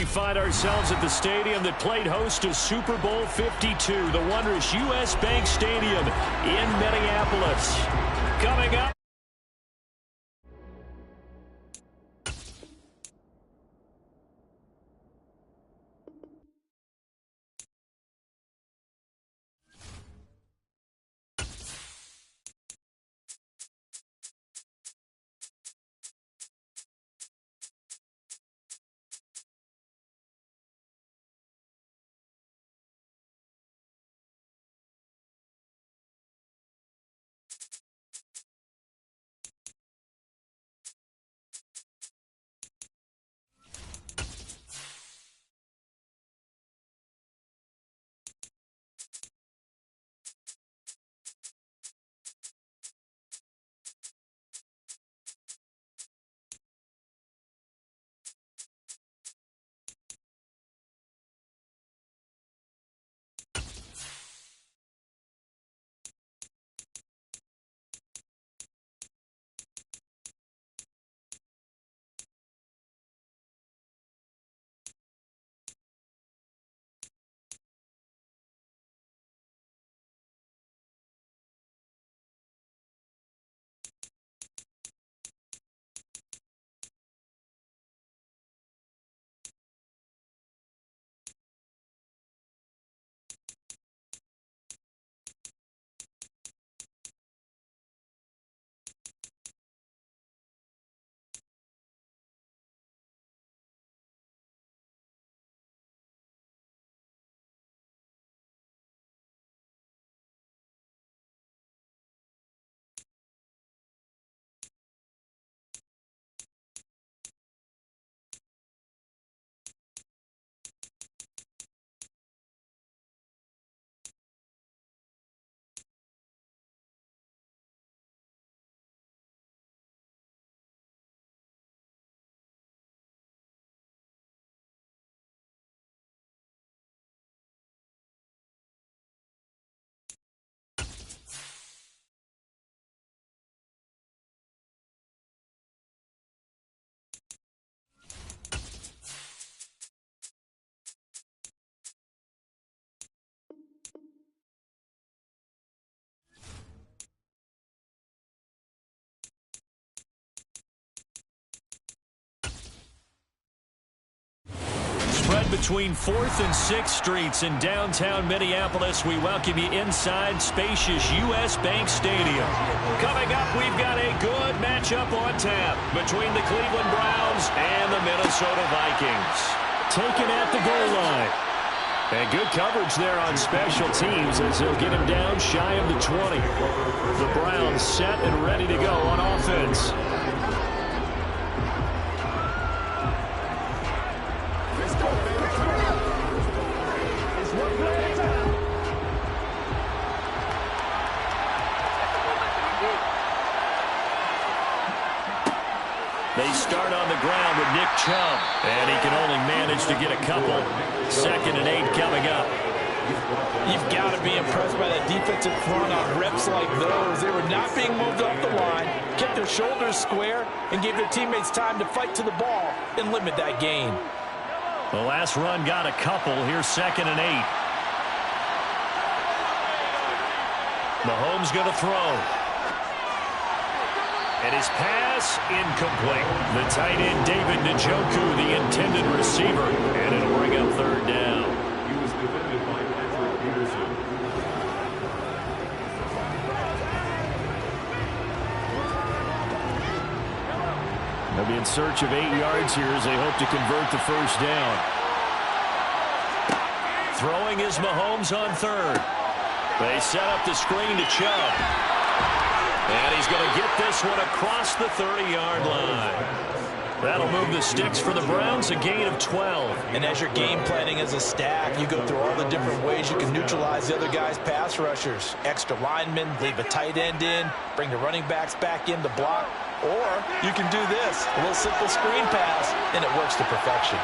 we find ourselves at the stadium that played host to Super Bowl 52, the wondrous U.S. Bank Stadium in Minneapolis. Coming up. Spread between 4th and 6th Streets in downtown Minneapolis. We welcome you inside spacious U.S. Bank Stadium. Coming up, we've got a good matchup on tap between the Cleveland Browns and the Minnesota Vikings. Taken at the goal line. And good coverage there on special teams as they'll get him down shy of the 20. The Browns set and ready to go on offense. They start on the ground with Nick Chubb, and he can only manage to get a couple. 2nd and 8 coming up. You've got to be impressed by that defensive front on reps like those. They were not being moved off the line, kept their shoulders square, and gave their teammates time to fight to the ball and limit that gain. The last run got a couple. Here's 2nd and 8. Mahomes going to throw. And his pass incomplete. The tight end, David Njoku, the intended receiver. And it'll bring up 3rd down. He was defended by Patrick Peterson. They'll be in search of 8 yards here as they hope to convert the 1st down. Throwing is Mahomes on 3rd. They set up the screen to Chubb. And he's going to get this one across the 30-yard line. That'll move the sticks for the Browns, a gain of 12. And as you're game planning as a staff, you go through all the different ways you can neutralize the other guy's pass rushers. Extra linemen, leave a tight end in, bring the running backs back in to block. Or you can do this, a little simple screen pass, and it works to perfection.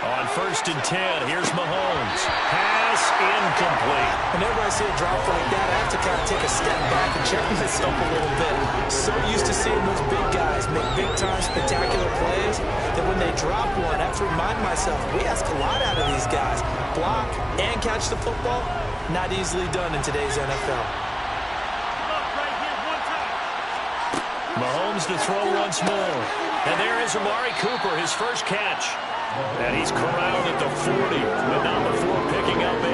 On 1st and 10, here's Mahomes. Pass incomplete. Whenever I see a drop like that, I have to kind of take a step back and check myself a little bit. So used to seeing those big guys make big-time spectacular plays that when they drop one, I have to remind myself, we ask a lot out of these guys. Block and catch the football, not easily done in today's NFL. Mahomes to throw once more. And there is Amari Cooper, his first catch. And he's corralled at the 40, but not before picking up 8.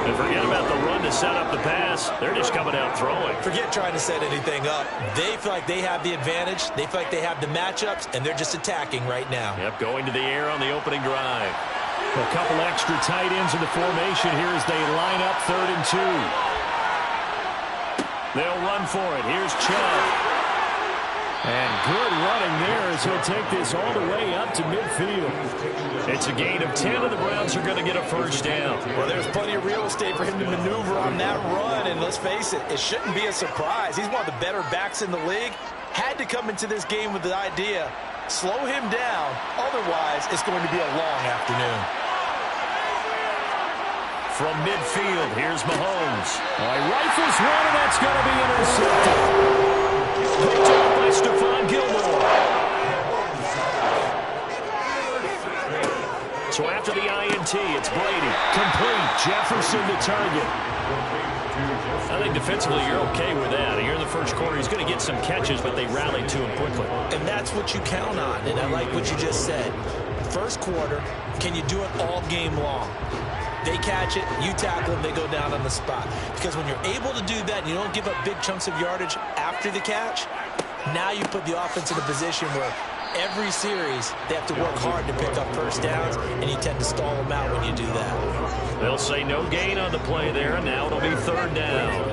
And forget about the run to set up the pass. They're just coming out throwing. Forget trying to set anything up. They feel like they have the advantage. They feel like they have the matchups, and they're just attacking right now. Yep, going to the air on the opening drive. A couple extra tight ends in the formation here as they line up 3rd and 2. They'll run for it. Here's Chubb. And good running there as he'll take this all the way up to midfield. It's a gain of 10, and the Browns are going to get a first down. Well, there's plenty of real estate for him to maneuver on that run, and let's face it, it shouldn't be a surprise. He's one of the better backs in the league. Had to come into this game with the idea, slow him down, otherwise it's going to be a long afternoon. From midfield, here's Mahomes. Rifles one, and that's going to be intercepted. Picked up by Stephon Gilmore. So after the INT, it's Brady. Complete. Jefferson to target. I think defensively you're okay with that. Here in the first quarter, he's going to get some catches, but they rallied to him quickly. And that's what you count on, and I like what you just said. First quarter, can you do it all game long? They catch it, you tackle them, they go down on the spot. Because when you're able to do that and you don't give up big chunks of yardage after the catch, now you put the offense in a position where every series they have to work hard to pick up first downs, and you tend to stall them out when you do that. They'll say no gain on the play there, and now it'll be 3rd down.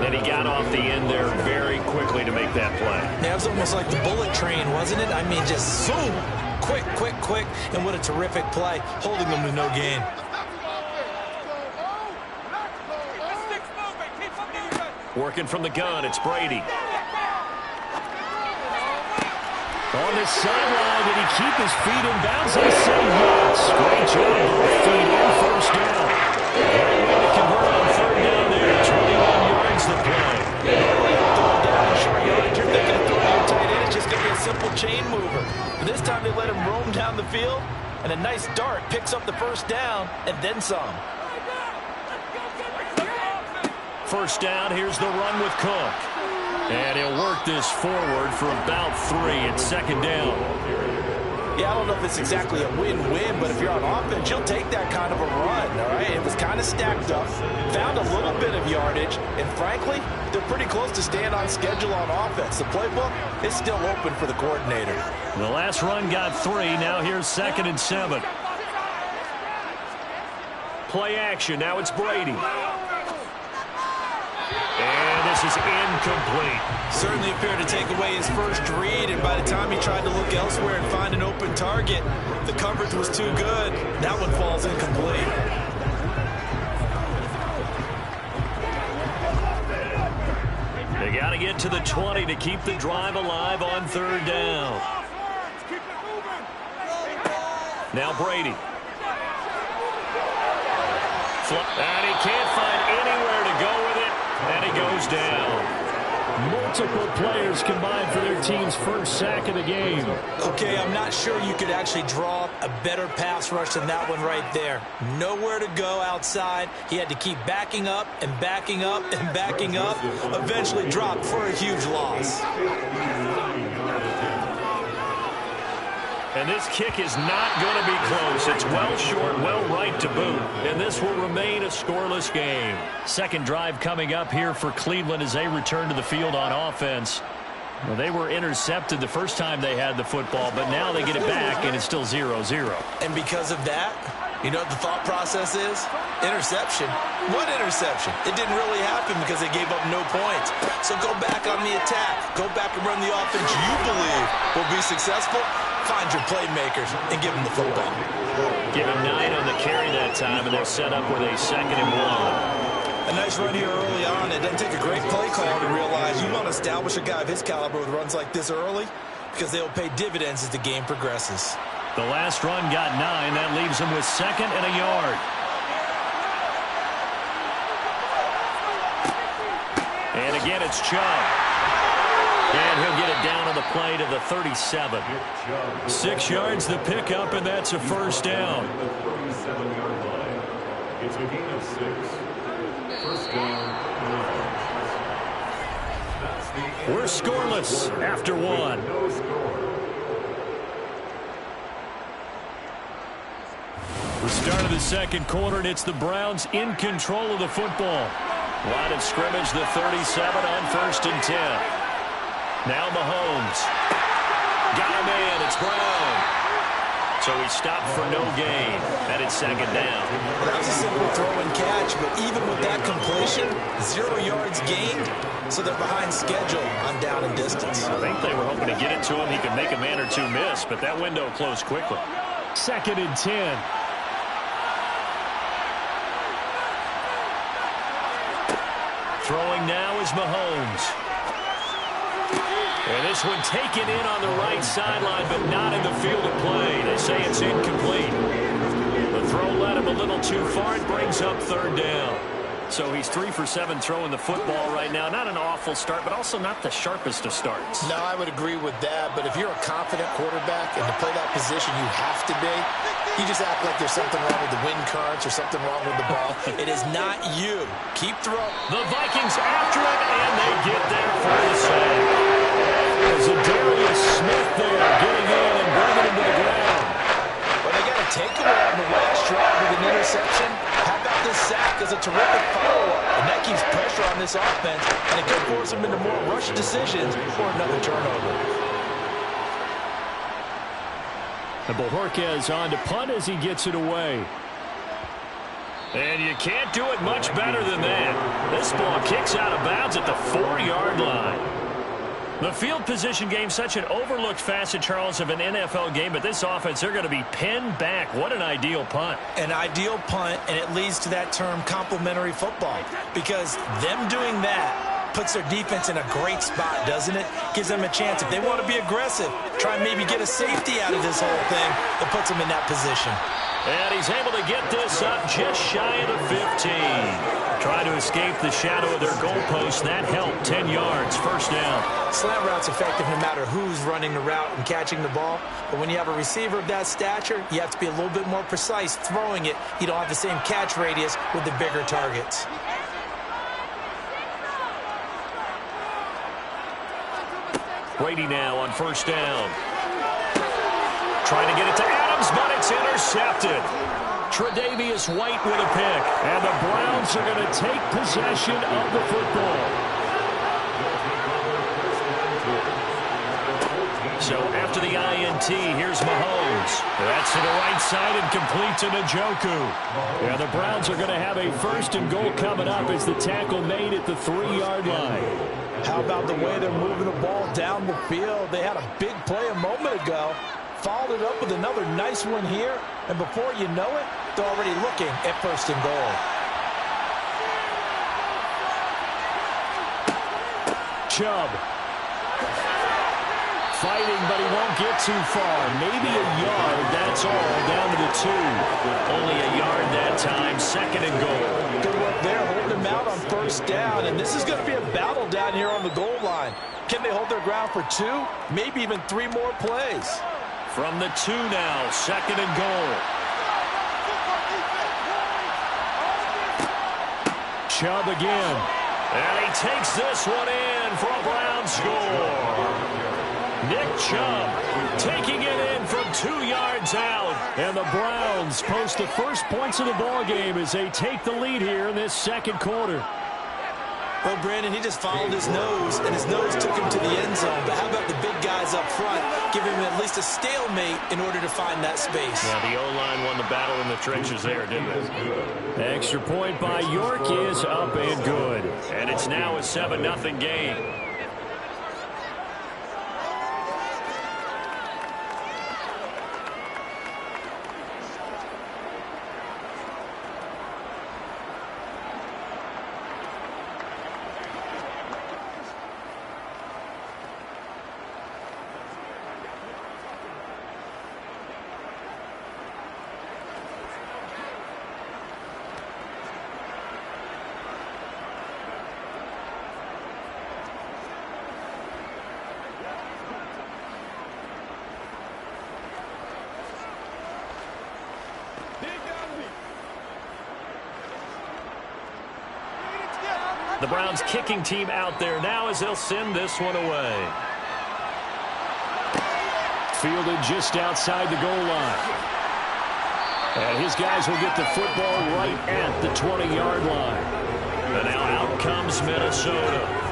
And he got off the end there very quickly to make that play. That was almost like the bullet train, wasn't it? I mean, just zoom, quick, quick, quick, and what a terrific play, holding them to no gain. Working from the gun, it's Brady. On the sideline, did he keep his feet in bounds? I say yes. Great job. Feet in, first down. Great way to convert on 3rd down there. 21 yards the play. Short yardage, you're thinking of throwing your tight end. It's just going to be a simple chain mover. But this time they let him roam down the field, and a nice dart picks up the first down, and then some. First down, here's the run with Cook. And he'll work this forward for about 3. It's 2nd down. Yeah, I don't know if it's exactly a win-win, but if you're on offense, you'll take that kind of a run, all right? It was kind of stacked up, found a little bit of yardage, and frankly, they're pretty close to staying on schedule on offense. The playbook is still open for the coordinator. The last run got 3. Now here's 2nd and 7. Play action. Now it's Brady. And this is incomplete. Certainly appeared to take away his first read, and by the time he tried to look elsewhere and find an open target, the coverage was too good. That one falls incomplete. They got to get to the 20 to keep the drive alive on 3rd down. Now Brady. And he can't find anywhere to go with it. And he goes down. Multiple players combined for their team's first sack of the game. Okay, I'm not sure you could actually draw up a better pass rush than that one right there. Nowhere to go outside. He had to keep backing up and backing up and backing up. Eventually dropped for a huge loss. And this kick is not going to be close. It's well short, well right to boot. And this will remain a scoreless game. Second drive coming up here for Cleveland as they return to the field on offense. Well, they were intercepted the first time they had the football, but now they get it back, and it's still 0-0. And because of that, you know what the thought process is? Interception. What interception? It didn't really happen because they gave up no points. So go back on the attack. Go back and run the offense you believe will be successful. Find your playmakers and give them the football. Give him 9 on the carry that time, and they're set up with a 2nd and 1. A nice run here early on. It doesn't take a great play call to realize you want to establish a guy of his caliber with runs like this early because they will pay dividends as the game progresses. The last run got 9. That leaves him with 2nd and a yard. And again, it's Chubb. And he'll get it down on the play to the 37. 6 yards the pickup, and that's a first down. The 37-yard line. It's a gain of 6. First down. We're scoreless after 1. No score. The start of the second quarter, and it's the Browns in control of the football. Line of scrimmage, the 37 on 1st and 10. Now Mahomes. Got him in. It's Brown. So he stopped for no gain. And it's 2nd down. That was a simple throw and catch, but even with that completion, 0 yards gained, so they're behind schedule on down and distance. I think they were hoping to get it to him. He could make a man or two miss, but that window closed quickly. 2nd and 10. Throwing now is Mahomes. And this one taken in on the right sideline, but not in the field of play. They say it's incomplete. The throw led him a little too far. It brings up 3rd down. So he's 3 for 7 throwing the football right now. Not an awful start, but also not the sharpest of starts. No, I would agree with that. But if you're a confident quarterback and to play that position you have to be, you just act like there's something wrong with the wind currents or something wrong with the ball. It is not you. Keep throwing. The Vikings after it, and they get there for the sack. There's a Darius Smith there getting in and bringing him to the ground. Well, they got a takeaway on the last drive with an interception. How about this sack as a terrific follow-up? And that keeps pressure on this offense, and it could force them into more rush decisions or another turnover. And Bojorquez on to punt as he gets it away. And you can't do it much better than that. This ball kicks out of bounds at the 4-yard line. The field position game, such an overlooked facet, Charles, of an NFL game, but this offense, they're going to be pinned back. What an ideal punt. An ideal punt, and it leads to that term complementary football, because them doing that puts their defense in a great spot, doesn't it? Gives them a chance. If they want to be aggressive, try and maybe get a safety out of this whole thing, it puts them in that position. And he's able to get this up just shy of the 15. Trying to escape the shadow of their goalpost. That helped. 10 yards, first down. Slant route's effective no matter who's running the route and catching the ball. But when you have a receiver of that stature, you have to be a little bit more precise throwing it. You don't have the same catch radius with the bigger targets. Brady now on first down. Trying to get it to Adams, but it's intercepted. Tre'Davious White with a pick. And the Browns are going to take possession of the football. So after the INT, here's Mahomes. That's to the right side and complete to Njoku. Yeah, the Browns are going to have a 1st and goal coming up as the tackle made at the 3-yard line. How about the way they're moving the ball down the field? They had a big play a moment ago. Followed it up with another nice one here. And before you know it, they're already looking at 1st and goal. Chubb. Fighting, but he won't get too far. Maybe a yard, that's all, down to the 2. Only a yard that time, 2nd and goal. Good work there, holding him out on 1st down. And this is going to be a battle down here on the goal line. Can they hold their ground for 2? Maybe even 3 more plays. From the 2 now, 2nd and goal. Chubb again. And he takes this one in for a Brown score. Nick Chubb taking it in from 2 yards out. And the Browns post the first points of the ball game as they take the lead here in this second quarter. Well, Brandon, he just followed his nose, and his nose took him to the end zone. But how about the big guys up front, giving him at least a stalemate in order to find that space? Yeah, the O-line won the battle in the trenches there, didn't it? Extra point by York is up and good. And it's now a 7-0 game. The Browns kicking team out there now as they'll send this one away. Fielded just outside the goal line. And his guys will get the football right at the 20-yard line. And now out comes Minnesota.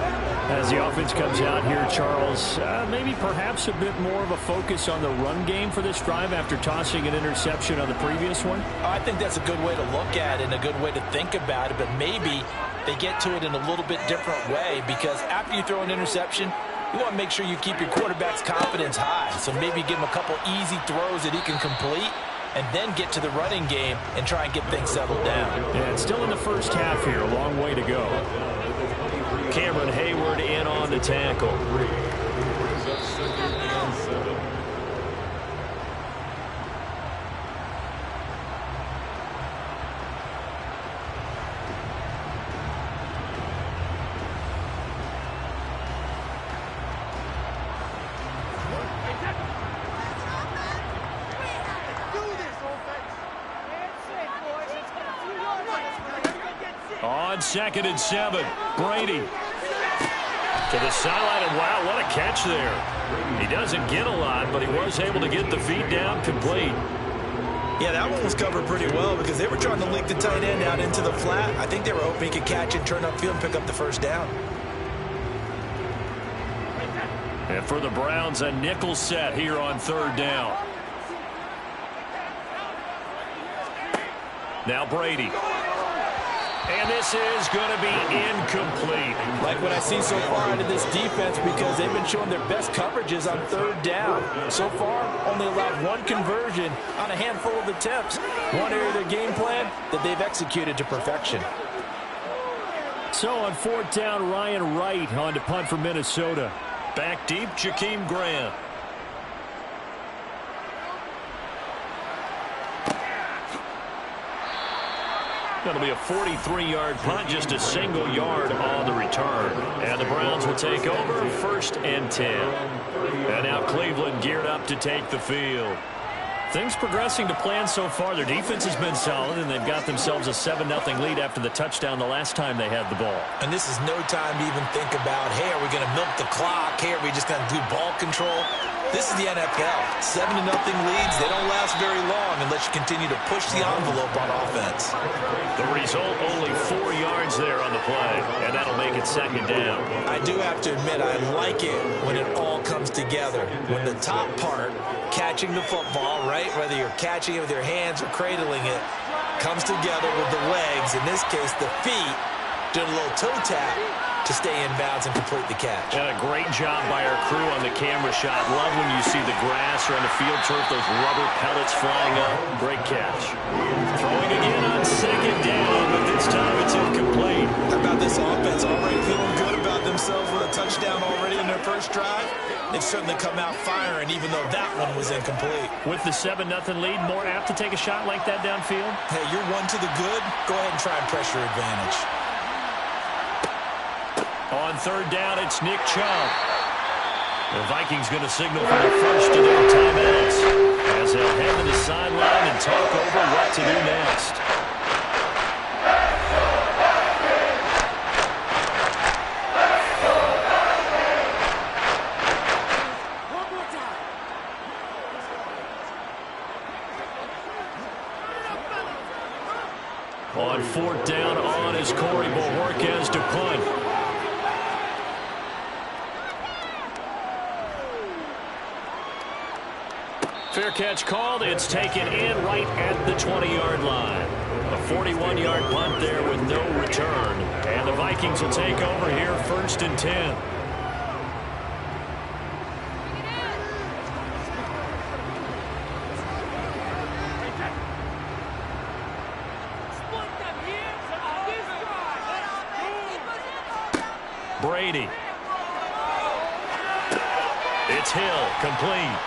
As the offense comes out here, Charles, maybe perhaps a bit more of a focus on the run game for this drive after tossing an interception on the previous one? I think that's a good way to look at it and a good way to think about it, but maybe they get to it in a little bit different way, because after you throw an interception, you want to make sure you keep your quarterback's confidence high. So maybe give him a couple easy throws that he can complete, and then get to the running game and try and get things settled down. Yeah, it's still in the first half here. A long way to go. Cameron Hayward in on the tackle. On 2nd and 7, Brady to the sideline, and wow, what a catch there. He doesn't get a lot, but he was able to get the feed down complete. Yeah, that one was covered pretty well because they were trying to link the tight end out into the flat. I think they were hoping he could catch it, turn upfield, and pick up the first down. And for the Browns, a nickel set here on 3rd down. Now Brady. And this is going to be incomplete. Like what I see so far out of this defense, because they've been showing their best coverages on 3rd down. So far, only allowed one conversion on a handful of attempts. One area of their game plan that they've executed to perfection. So on 4th down, Ryan Wright on to punt for Minnesota. Back deep, Jakeem Grant. That'll be a 43-yard punt, just a single yard on the return. And the Browns will take over 1st and 10. And now Cleveland geared up to take the field. Things progressing to plan so far. Their defense has been solid, and they've got themselves a 7-0 lead after the touchdown the last time they had the ball. And this is no time to even think about, hey, are we going to milk the clock? Hey, are we just going to do ball control? This is the NFL. 7-0 leads. They don't last very long unless you continue to push the envelope on offense. The result, only 4 yards there on the play, and that'll make it 2nd down. I do have to admit, I like it when it all comes together. When the top part, catching the football, right, whether you're catching it with your hands or cradling it, comes together with the legs, in this case the feet, doing a little toe tap to stay in bounds and complete the catch. And a great job by our crew on the camera shot. Love when you see the grass or on the field turf, those rubber pellets flying up. Great catch. Throwing again on 2nd down, but this time it's incomplete. How about this offense already feeling good about themselves with a touchdown already in their first drive? They've certainly come out firing, even though that one was incomplete. With the 7-0 lead, more apt to take a shot like that downfield? Hey, you're one to the good. Go ahead and try and pressure advantage. On 3rd down, it's Nick Chubb. The Vikings going to signal for the first of their timeouts as they'll head to the sideline and talk over what to do next. On 4th down, on is Corey Bohorquez to punt. Fair catch called. It's taken in right at the 20-yard line. A 41-yard punt there with no return. And the Vikings will take over here 1st and 10. Brady. It's Hill, complete.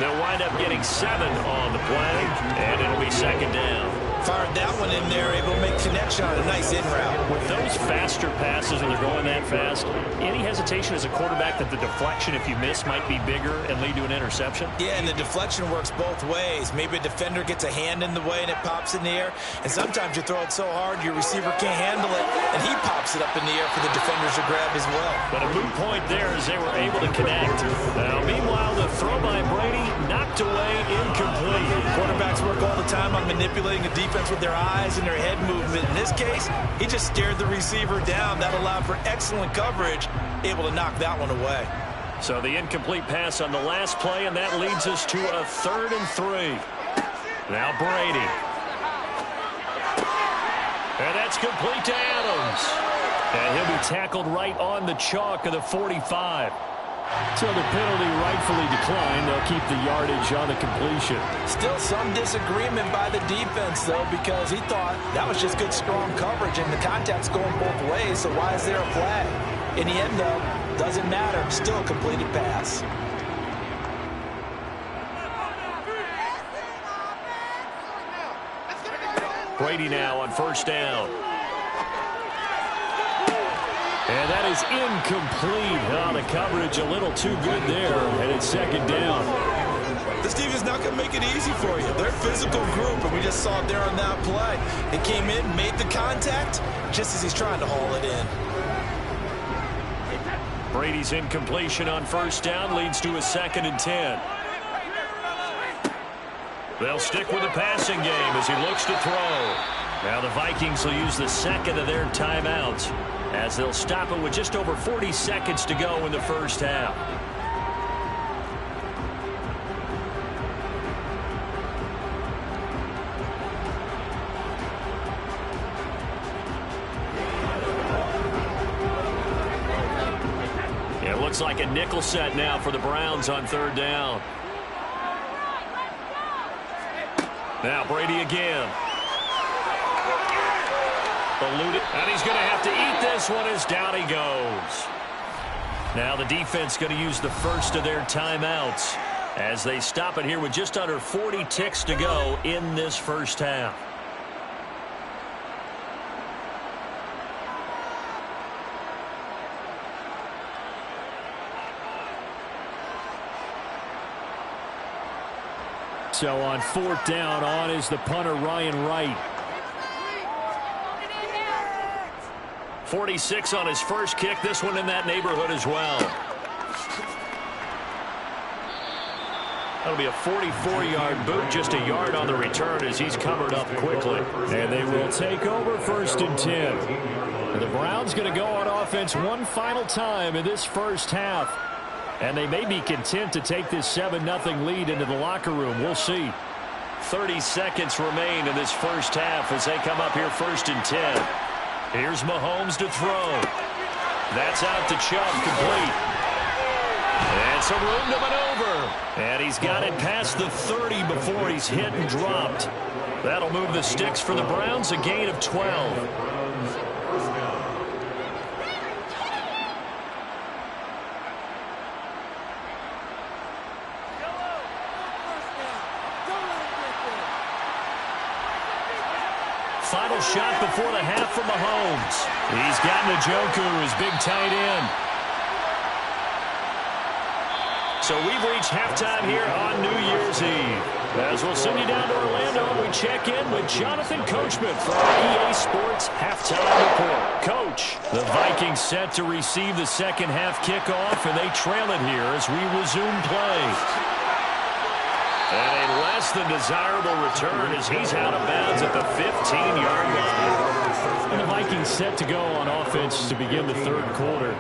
They'll wind up getting 7 on the play, and it'll be second down. Fired that one in there, able to make connection on a nice in route. With those faster passes when they're going that fast, any hesitation as a quarterback that the deflection, if you miss, might be bigger and lead to an interception? Yeah, and the deflection works both ways. Maybe a defender gets a hand in the way and it pops in the air, and sometimes you throw it so hard your receiver can't handle it, and he pops it up in the air for the defenders to grab as well. But a moot point there as they were able to connect. Now, meanwhile, the throw by Brady knocked away, incomplete. Quarterbacks work all the time on manipulating the defense with their eyes and their head movement. In this case, he just stared the receiver down. That allowed for excellent coverage, able to knock that one away. So the incomplete pass on the last play, and that leads us to a 3rd and 3. Now Brady. And that's complete to Adams. And he'll be tackled right on the chalk of the 45. So the penalty rightfully declined. They'll keep the yardage on the completion. Still some disagreement by the defense, though, because he thought that was just good, strong coverage, and the contact's going both ways, so why is there a flag? In the end, though, doesn't matter. Still a completed pass. Brady now on 1st down. And that is incomplete. Oh, the coverage a little too good there, and it's 2nd down. This defense is not going to make it easy for you. They're a physical group, and we just saw it there on that play. They came in, made the contact, just as he's trying to haul it in. Brady's incompletion on 1st down leads to a 2nd and 10. They'll stick with the passing game as he looks to throw. Now the Vikings will use the 2nd of their timeouts, as they'll stop it with just over 40 seconds to go in the 1st half. Yeah, it looks like a nickel set now for the Browns on 3rd down. Now Brady again. Eluded, and he's going to have to eat this one as down he goes. Now the defense going to use the 1st of their timeouts as they stop it here with just under 40 ticks to go in this 1st half. So on 4th down, on is the punter Ryan Wright. 46 on his first kick. This one in that neighborhood as well. That'll be a 44-yard boot, just a yard on the return as he's covered up quickly. And they will take over 1st and 10. And the Browns going to go on offense one final time in this 1st half. And they may be content to take this 7-0 lead into the locker room. We'll see. 30 seconds remain in this 1st half as they come up here 1st and 10. Here's Mahomes to throw. That's out to Chubb, complete. And some room to maneuver. And he's got it past the 30 before he's hit and dropped. That'll move the sticks for the Browns, a gain of 12. Final shot before the half from Mahomes. He's got Njoku, his big tight end. So we've reached halftime here on New Year's Eve. As we'll send you down to Orlando, we check in with Jonathan Coachman for our EA Sports Halftime Report. Coach, the Vikings set to receive the 2nd half kickoff, and they trail it here as we resume play. And a less than desirable return as he's out of bounds at the 15-yard line. And the Vikings set to go on offense to begin the 3rd quarter.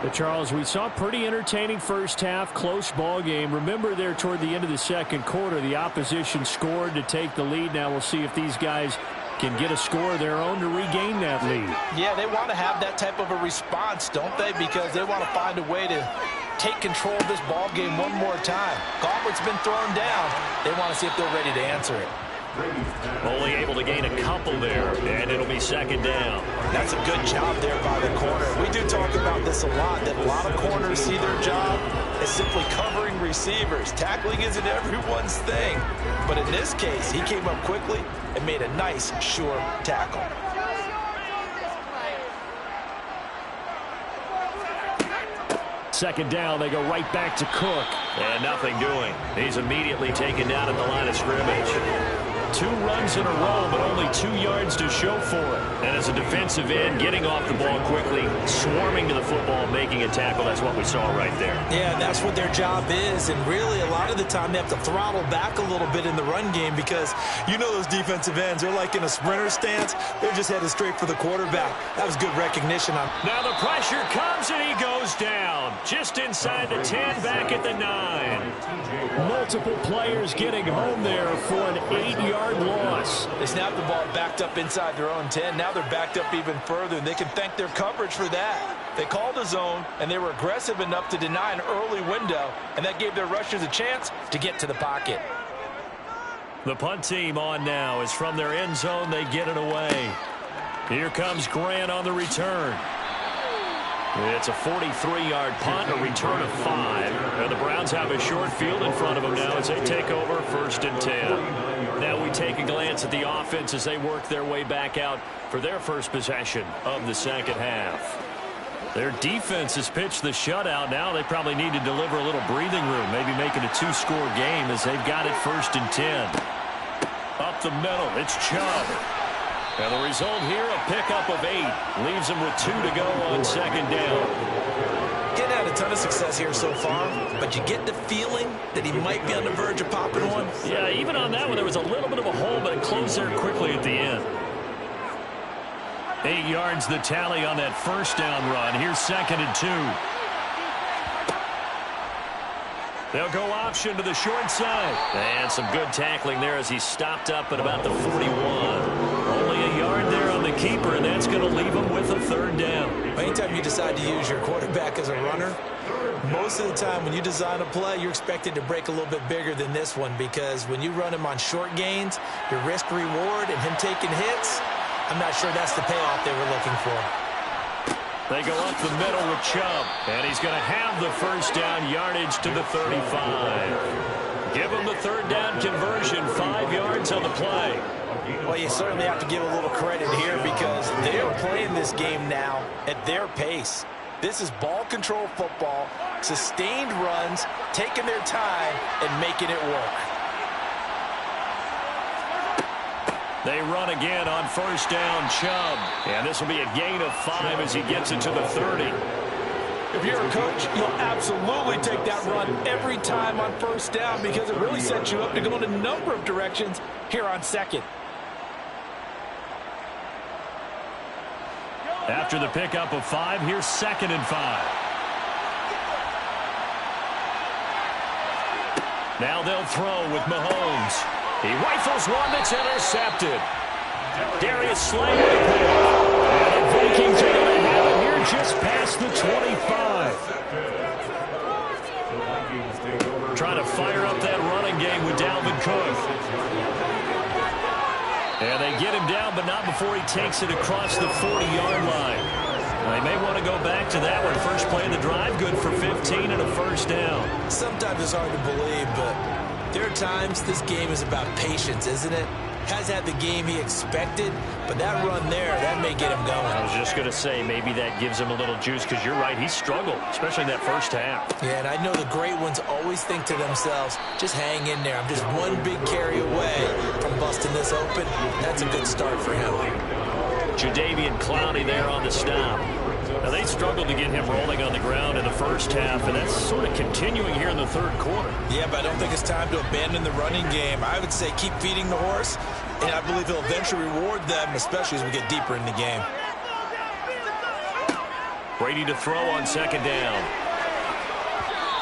But Charles, we saw a pretty entertaining 1st half, close ball game. Remember there toward the end of the 2nd quarter, the opposition scored to take the lead. Now we'll see if these guys can get a score of their own to regain that lead. Yeah, they want to have that type of a response, don't they? Because they want to find a way to take control of this ball game one more time. Gauntlet's been thrown down. They want to see if they're ready to answer it. Only able to gain a couple there, and it'll be second down. That's a good job there by the corner. We do talk about this a lot, that a lot of corners see their job as simply covering receivers. Tackling isn't everyone's thing. But in this case, he came up quickly and made a nice, sure tackle. Second down, they go right back to Cook. And nothing doing. He's immediately taken down at the line of scrimmage. 2 runs in a row, but only 2 yards to show for it. And as a defensive end, getting off the ball quickly, swarming to the football, making a tackle, that's what we saw right there. Yeah, and that's what their job is. And really, a lot of the time, they have to throttle back a little bit in the run game because you know those defensive ends, they're like in a sprinter stance. They're just headed straight for the quarterback. That was good recognition. Now the pressure comes, and he goes down. Just inside the 10, back at the 9. Multiple players getting home there for an 8-yard loss. They snapped the ball backed up inside their own 10. Now they're backed up even further, and they can thank their coverage for that. They called a zone, and they were aggressive enough to deny an early window, and that gave their rushers a chance to get to the pocket. The punt team on now is from their end zone. They get it away. Here comes Grant on the return. It's a 43-yard punt, a return of 5. And the Browns have a short field in front of them now as they take over 1st and 10. Now we take a glance at the offense as they work their way back out for their first possession of the second half. Their defense has pitched the shutout. Now they probably need to deliver a little breathing room, maybe make it a 2-score game as they've got it 1st and 10. Up the middle, it's Chubb. And the result here, a pickup of 8. Leaves him with 2 to go on second down. Getting had a ton of success here so far, but you get the feeling that he might be on the verge of popping one. Yeah, even on that one, there was a little bit of a hole, but it closed there quickly at the end. 8 yards the tally on that first down run. Here's 2nd and 2. They'll go option to the short side. And some good tackling there as he stopped up at about the 41. Only a yard there on the keeper, and that's going to leave him with a 3rd down. Anytime you decide to use your quarterback as a runner, most of the time when you design a play, you're expected to break a little bit bigger than this one because when you run him on short gains, your risk-reward and him taking hits, I'm not sure that's the payoff they were looking for. They go up the middle with Chubb, and he's going to have the first down yardage to the 35. Give him the 3rd down conversion, 5 yards on the play. Well, you certainly have to give a little credit here because they are playing this game now at their pace. This is ball control football, sustained runs, taking their time and making it work. They run again on 1st down, Chubb. And this will be a gain of 5 as he gets it to the 30. If you're a coach, you'll absolutely take that run every time on 1st down because it really sets you up to go in a number of directions here on 2nd. After the pickup of 5, here's 2nd and 5. Now they'll throw with Mahomes. He rifles one that's intercepted. Darius Slay with a pick. And the Vikings are going to have it here just past the 25. Trying to fire up that running game with Dalvin Cook. And they get him down, but not before he takes it across the 40-yard line. They may want to go back to that one. First play of the drive, good for 15 and a 1st down. Sometimes it's hard to believe, but there are times this game is about patience, isn't it? Has had the game he expected, but that run there, that may get him going. I was just going to say, maybe that gives him a little juice, because you're right, he struggled, especially in that first half. Yeah, and I know the great ones always think to themselves, just hang in there. I'm just one big carry away from busting this open. That's a good start for him. Jadeveon Clowney there on the stop. Now, they struggled to get him rolling on the ground in the first half, and that's sort of continuing here in the 3rd quarter. Yeah, but I don't think it's time to abandon the running game. I would say keep feeding the horse, and I believe he'll eventually reward them, especially as we get deeper in the game. Brady to throw on 2nd down.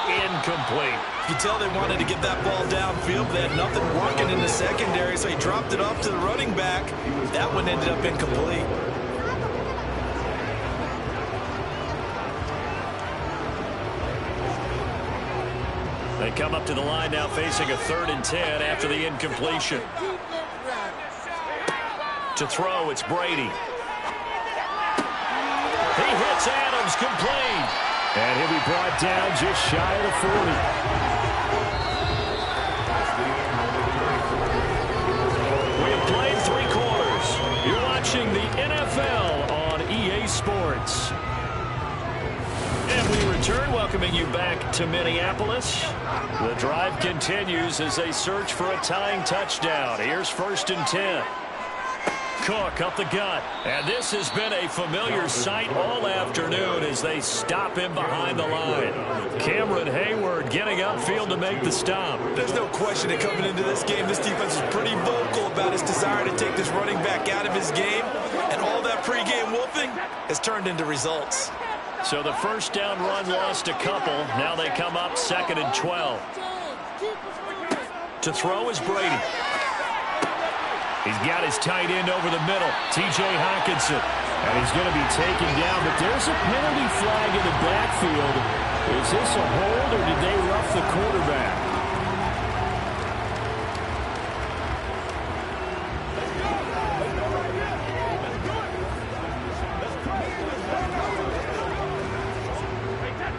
Incomplete. You can tell they wanted to get that ball downfield, but they had nothing working in the secondary, so he dropped it off to the running back. That one ended up incomplete. They come up to the line now facing a 3rd and 10 after the incompletion. To throw, it's Brady. He hits Adams, complete. And he'll be brought down just shy of the 40. We have played 3 quarters. You're watching the NFL on EA Sports. And we return, welcoming you back to Minneapolis. The drive continues as they search for a tying touchdown. Here's 1st and 10. Cook up the gut. And this has been a familiar sight all afternoon as they stop him behind the line. Cameron Hayward getting upfield to make the stop. There's no question that coming into this game, this defense is pretty vocal about its desire to take this running back out of his game. And all that pregame wolfing has turned into results. So the first down run lost a couple. Now they come up 2nd and 12. To throw is Brady. He's got his tight end over the middle, T.J. Hockenson. And he's going to be taken down, but there's a penalty flag in the backfield. Is this a hold, or did they rough the quarterback?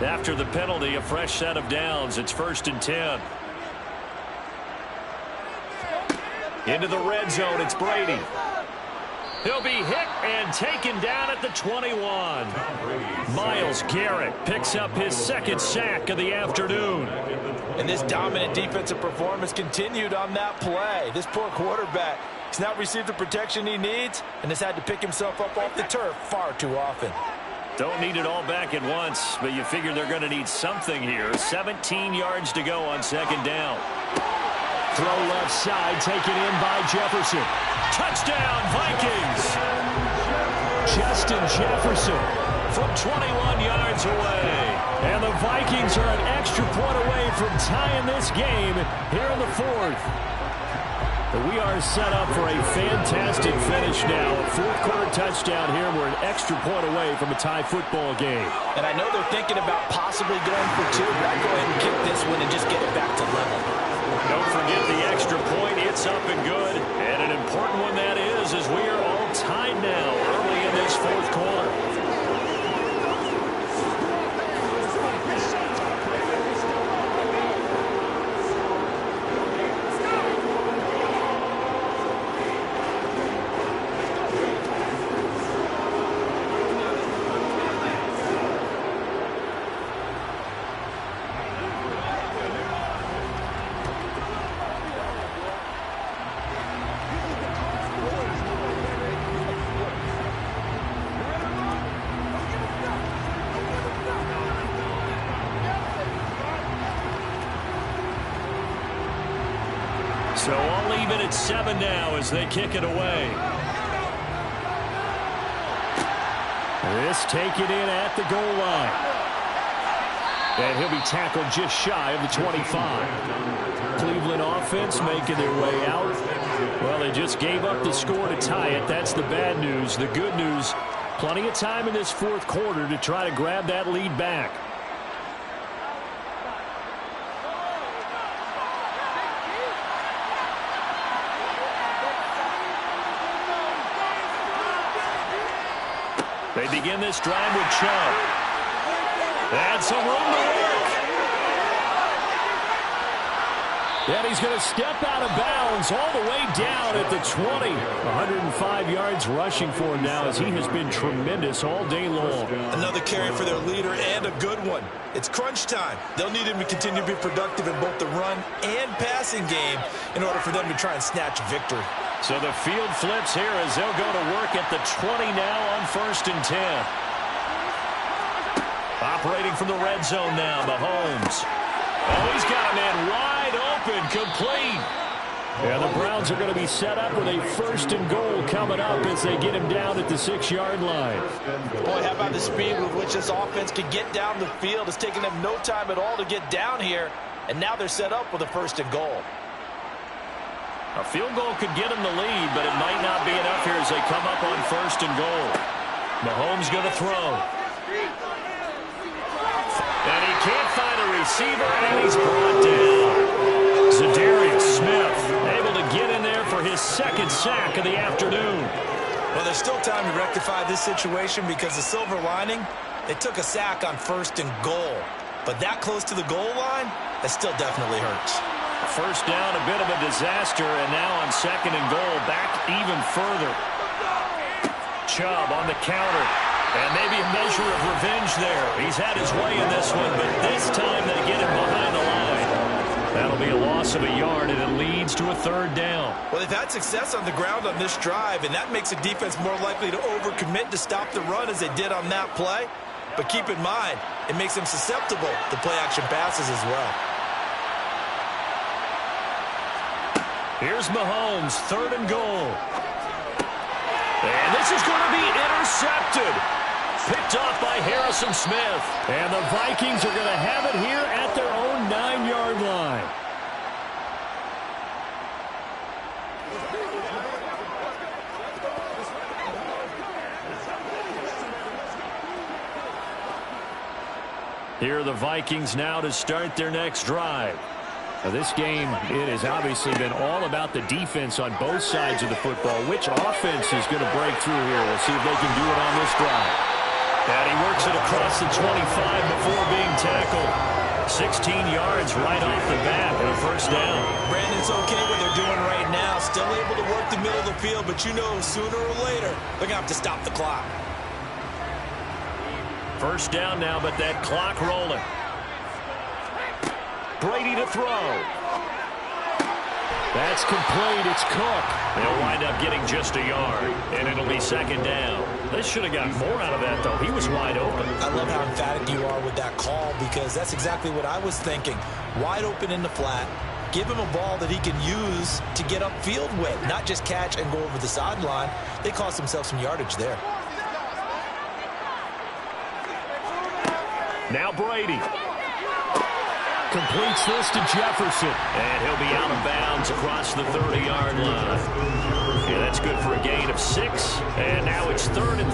After the penalty, a fresh set of downs. It's 1st and 10. Into the red zone, it's Brady. He'll be hit and taken down at the 21. Myles Garrett picks up his 2nd sack of the afternoon. And this dominant defensive performance continued on that play. This poor quarterback has not received the protection he needs and has had to pick himself up off the turf far too often. Don't need it all back at once, but you figure they're going to need something here. 17 yards to go on 2nd down. Throw left side, taken in by Jefferson. Touchdown, Vikings! Justin Jefferson from 21 yards away. And the Vikings are an extra point away from tying this game here in the 4th. But we are set up for a fantastic finish now. A 4th quarter touchdown here. We're an extra point away from a tie football game. And I know they're thinking about possibly going for 2, but I'd go ahead and kick this one and just get it back to level. Don't forget the extra point. It's up and good. And an important one that is, as we are all tied now early in this 4th quarter. So all even at 7 now as they kick it away. This taken in at the goal line. And he'll be tackled just shy of the 25. Cleveland offense making their way out. Well, they just gave up the score to tie it. That's the bad news. The good news, plenty of time in this 4th quarter to try to grab that lead back. They begin this drive with Chubb. And some room to work. And he's going to step out of bounds all the way down at the 20. 105 yards rushing for him now as he has been tremendous all day long. Another carry for their leader and a good one. It's crunch time. They'll need him to continue to be productive in both the run and passing game in order for them to try and snatch victory. So the field flips here as they'll go to work at the 20 now on 1st and 10. Operating from the red zone now, Mahomes. Oh, he's got a man wide open, complete. Yeah, the Browns are going to be set up with a 1st and goal coming up as they get him down at the 6-yard line. Boy, how about the speed with which this offense can get down the field? It's taken them no time at all to get down here, and now they're set up with a 1st and goal. A field goal could get them the lead, but it might not be enough here as they come up on 1st and goal. Mahomes going to throw. And he can't find a receiver, and he's brought down. Zadarius Smith able to get in there for his 2nd sack of the afternoon. Well, there's still time to rectify this situation because the silver lining, they took a sack on 1st and goal. But that close to the goal line, that still definitely hurts. First down, a bit of a disaster, and now on 2nd and goal, back even further. Chubb on the counter, and maybe a measure of revenge there. He's had his way in this one, but this time they get him behind the line. That'll be a loss of a yard, and it leads to a 3rd down. Well, they've had success on the ground on this drive, and that makes a defense more likely to overcommit to stop the run as they did on that play. But keep in mind, it makes them susceptible to play-action passes as well. Here's Mahomes, 3rd and goal. And this is going to be intercepted. Picked off by Harrison Smith. And the Vikings are going to have it here at their own 9-yard line. Here are the Vikings now to start their next drive. Now this game, it has obviously been all about the defense on both sides of the football. Which offense is going to break through here? We'll see if they can do it on this drive. And he works it across the 25 before being tackled. 16 yards right off the bat and a 1st down. Brandon's okay what they're doing right now. Still able to work the middle of the field, but you know sooner or later they're going to have to stop the clock. 1st down now, but that clock rolling. Brady to throw. That's complete. It's Cook. They'll wind up getting just a yard, and it'll be 2nd down. They should have gotten more out of that, though. He was wide open. I love how emphatic you are with that call because that's exactly what I was thinking. Wide open in the flat. Give him a ball that he can use to get upfield with, not just catch and go over the sideline. They cost themselves some yardage there. Now Brady. Completes this to Jefferson. And he'll be out of bounds across the 30-yard line. Yeah, that's good for a gain of 6. And now it's 3rd and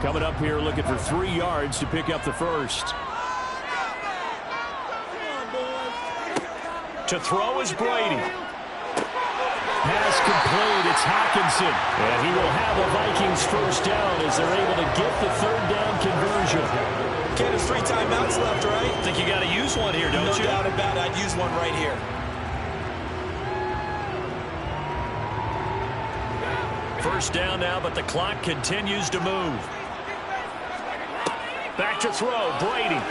3. Coming up here looking for 3 yards to pick up the 1st. To throw is Brady. Pass complete. It's Hockenson. And he will have a Vikings 1st down as they're able to get the 3rd down conversion. Okay, there's 3 timeouts left, right? I think you got to use one here, don't you? No doubt about it. I'd use one right here. First down now, but the clock continues to move. Back to throw. Brady.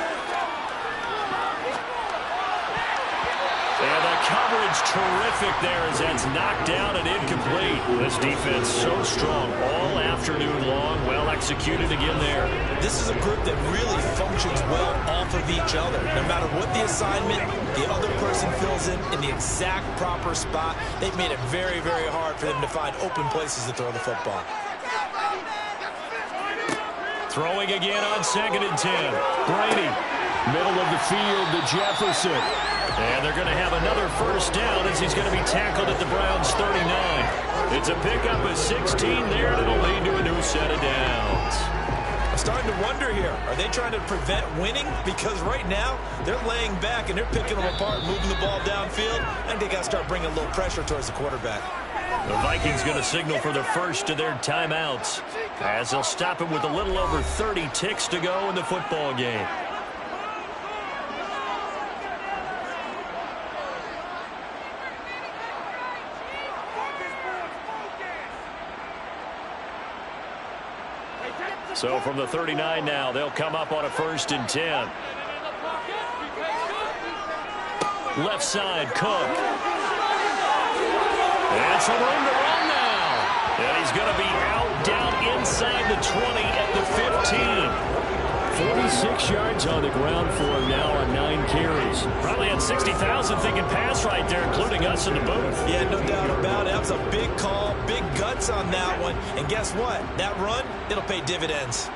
And the coverage terrific there as that's knocked down and incomplete. This defense so strong all afternoon long. Well executed again there. This is a group that really functions well off of each other. No matter what the assignment, the other person fills in the exact proper spot. They've made it very, very hard for them to find open places to throw the football. Throwing again on 2nd and 10. Brady, middle of the field to Jefferson. And they're going to have another 1st down as he's going to be tackled at the Browns' 39. It's a pickup of 16 there, and it'll lead to a new set of downs. I'm starting to wonder here, are they trying to prevent winning? Because right now, they're laying back and they're picking them apart, moving the ball downfield. I think they got to start bringing a little pressure towards the quarterback. The Vikings going to signal for the first of their timeouts as they'll stop it with a little over 30 ticks to go in the football game. So from the 39 now, they'll come up on a 1st and 10. Left side, Cook. And some room to run now. And he's going to be out down inside the 20 at the 15. 46 yards on the ground for him now on 9 carries. Probably had 60,000 thinking pass right there, including us in the booth. Yeah, no doubt about it. That was a big call, big guts on that one. And guess what? That run, it'll pay dividends.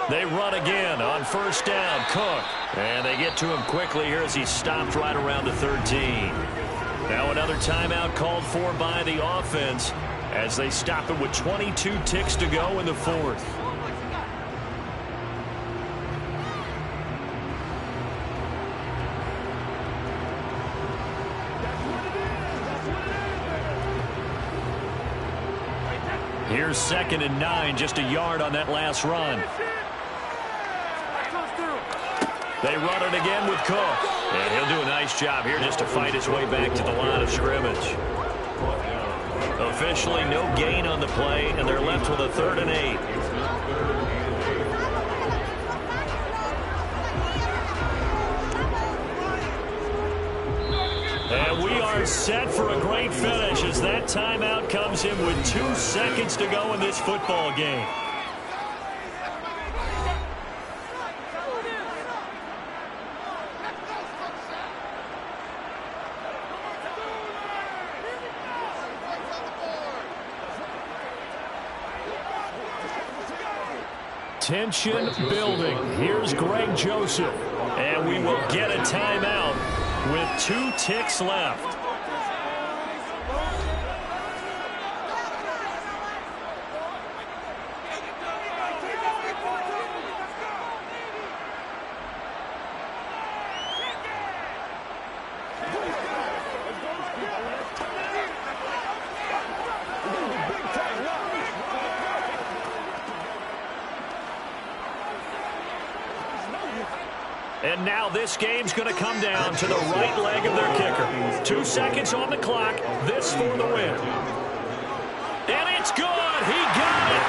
They run again on 1st down. Cook. And they get to him quickly here as he stopped right around the 13. Now another timeout called for by the offense as they stop it with 22 ticks to go in the 4th. Here's 2nd and 9, just a yard on that last run. They run it again with Cook. And he'll do a nice job here just to fight his way back to the line of scrimmage. Officially no gain on the play, and they're left with a 3rd and 8. And we are set for a great finish as that timeout comes in with 2 seconds to go in this football game. Tension building. Here's Greg Joseph. And we will get a timeout with 2 ticks left. And now this game's going to come down to the right leg of their kicker. 2 seconds on the clock. This for the win. And it's good. He got it.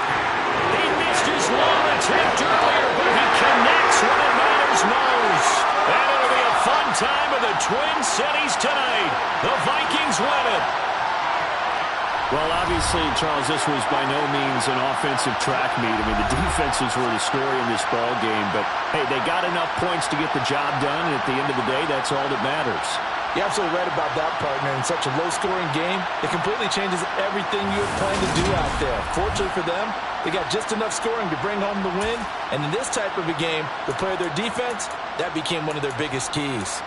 He missed his long attempt earlier, but he connects when it matters most. And it'll be a fun time in the Twin Cities tonight. The Vikings win it. Well, obviously, Charles, this was by no means an offensive track meet. I mean, the defenses were the story in this ball game. But, hey, they got enough points to get the job done. And at the end of the day, that's all that matters. You're absolutely right about that, partner. In such a low-scoring game, it completely changes everything you had planned to do out there. Fortunately for them, they got just enough scoring to bring home the win. And in this type of a game, the play of their defense, that became one of their biggest keys.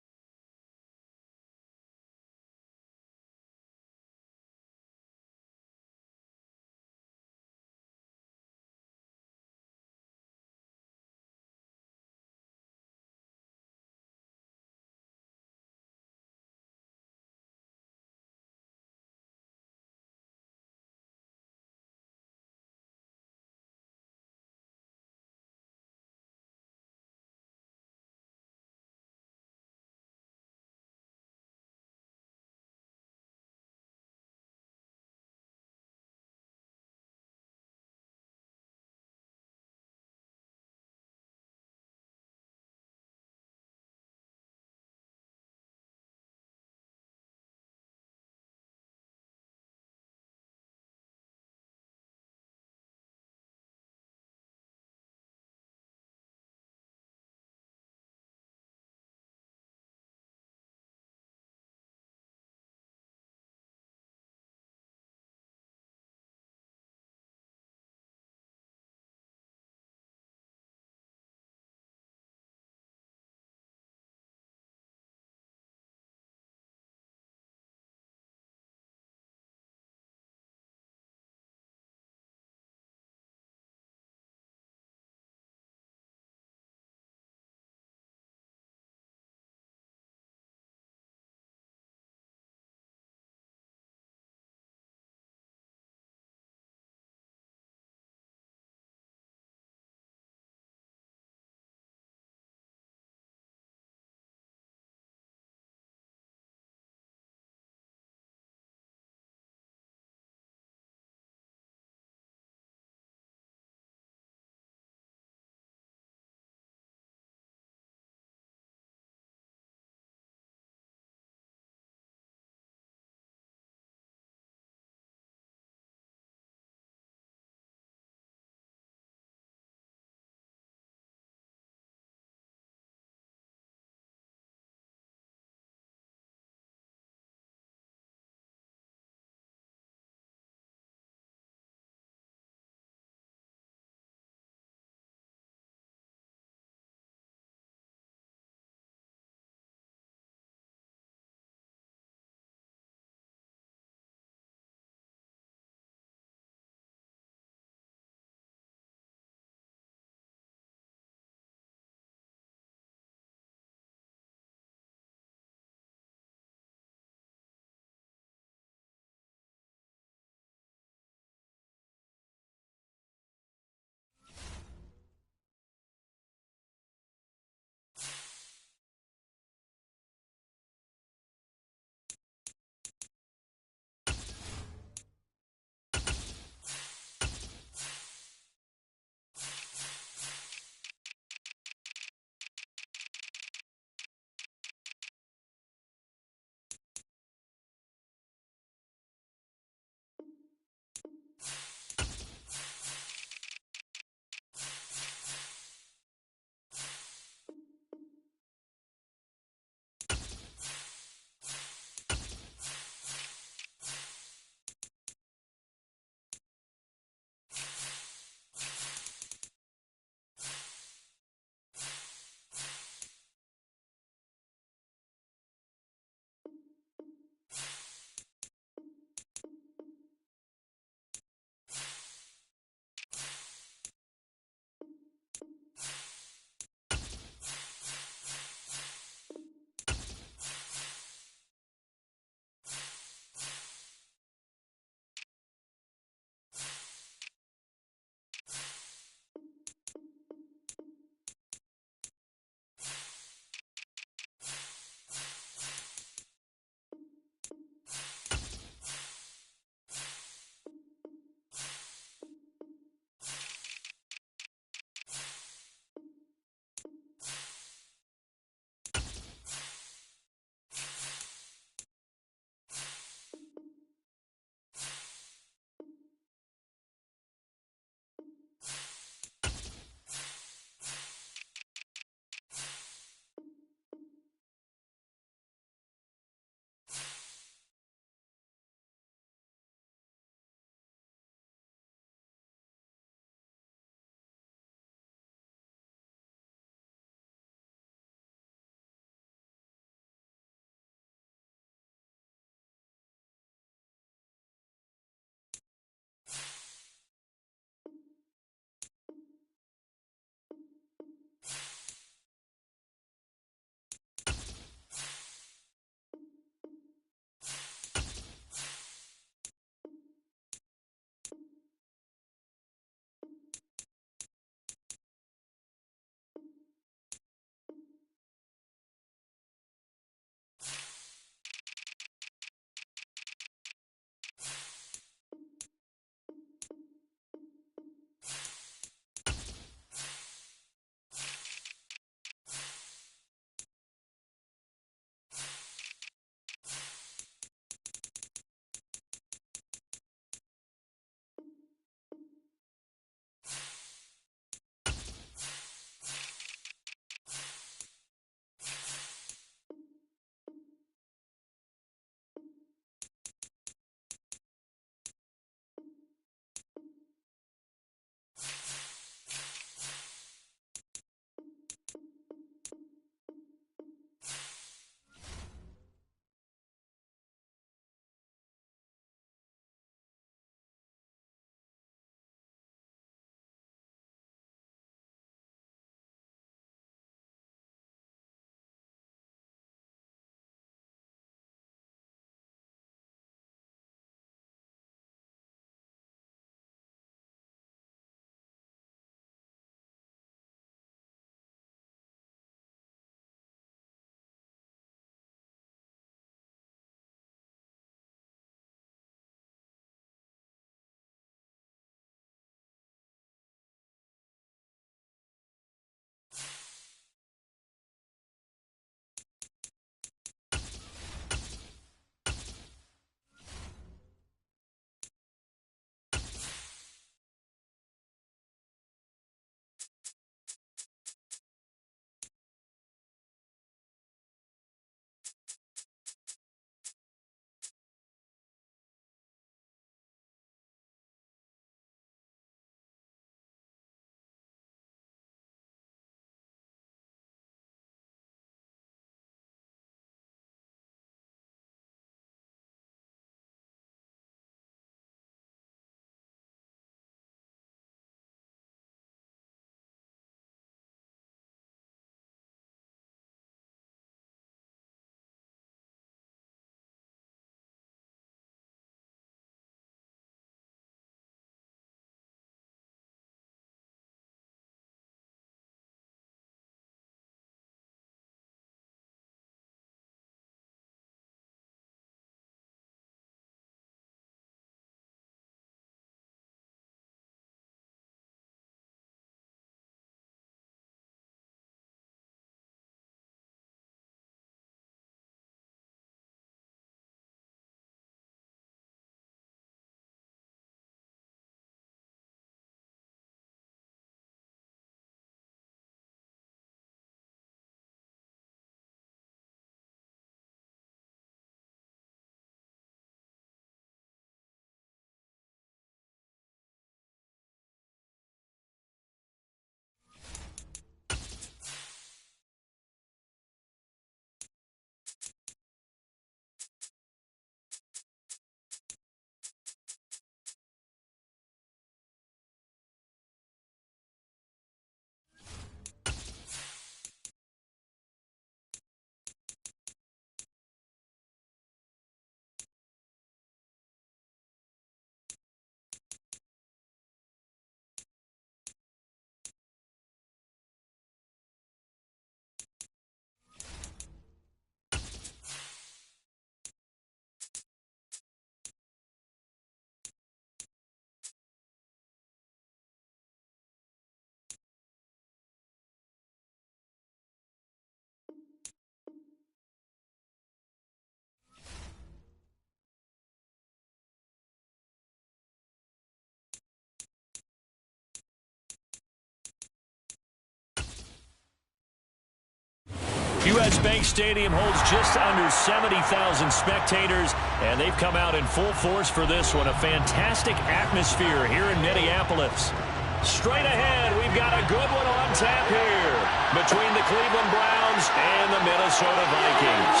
U.S. Bank Stadium holds just under 70,000 spectators, and they've come out in full force for this one. A fantastic atmosphere here in Minneapolis. Straight ahead, we've got a good one on tap here between the Cleveland Browns and the Minnesota Vikings.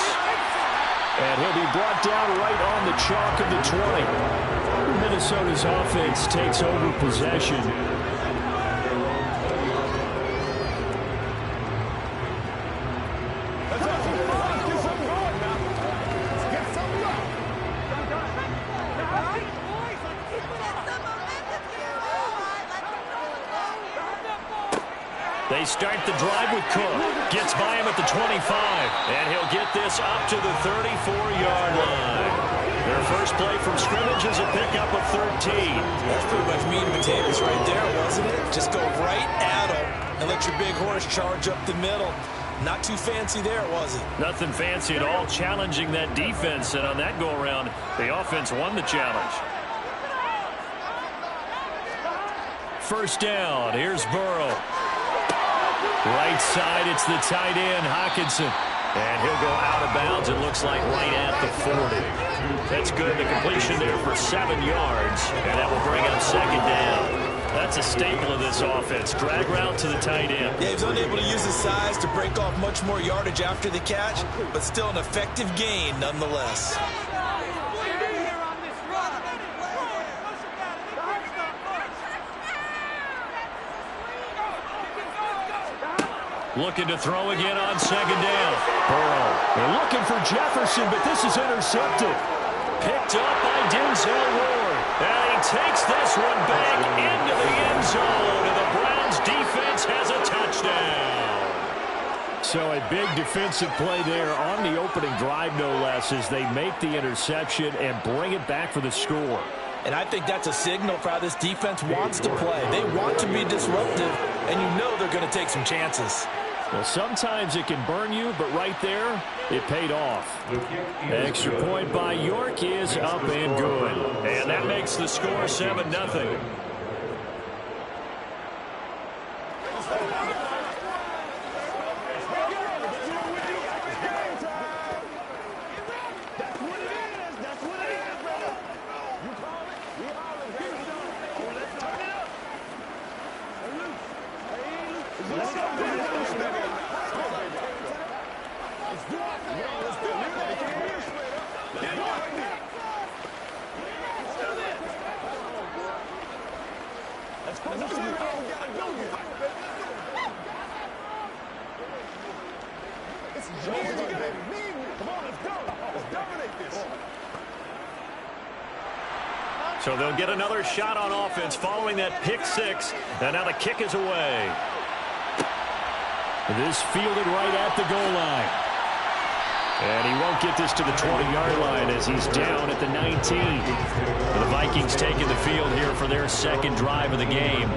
And he'll be brought down right on the chalk of the 20. Minnesota's offense takes over possession. They start the drive with Cook. Gets by him at the 25. And he'll get this up to the 34-yard line. Their first play from scrimmage is a pickup of 13. That's pretty much meat and potatoes right there, wasn't it? Just go right at him and let your big horse charge up the middle. Not too fancy there, was it? Nothing fancy at all, challenging that defense. And on that go-around, the offense won the challenge. First down. Here's Burrow. Right side, it's the tight end, Hockenson. And he'll go out of bounds, it looks like, right at the 40. That's good. The completion there for 7 yards. And that will bring up second down. That's a staple of this offense. Drag route to the tight end. Yeah, he was unable to use his size to break off much more yardage after the catch, but still an effective gain nonetheless. Looking to throw again on second down. Burrow. They're looking for Jefferson, but this is intercepted. Picked up by Denzel Ward. And he takes this one back into the end zone. And the Browns defense has a touchdown. So a big defensive play there on the opening drive, no less, as they make the interception and bring it back for the score. And I think that's a signal for how this defense wants to play. They want to be disruptive, and you know they're going to take some chances. Well, sometimes it can burn you, but right there, it paid off. Extra point by York is up and good. And that makes the score 7-0. So they'll get another shot on offense following that pick six. And now the kick is away. This fielded right at the goal line. And he won't get this to the 20-yard line as he's down at the 19. The Vikings taking the field here for their second drive of the game.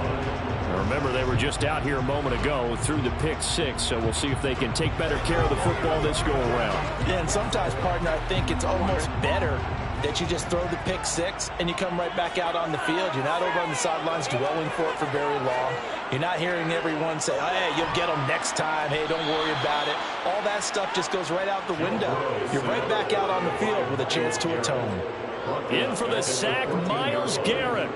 Remember, they were just out here a moment ago through the pick six, so we'll see if they can take better care of the football this go-around. Yeah, and sometimes, partner, I think it's almost better that you just throw the pick six and you come right back out on the field. You're not over on the sidelines dwelling for it for very long. You're not hearing everyone say, hey, you'll get them next time. Hey, don't worry about it. All that stuff just goes right out the window. You're right back out on the field with a chance to atone. In for the sack, Myles Garrett.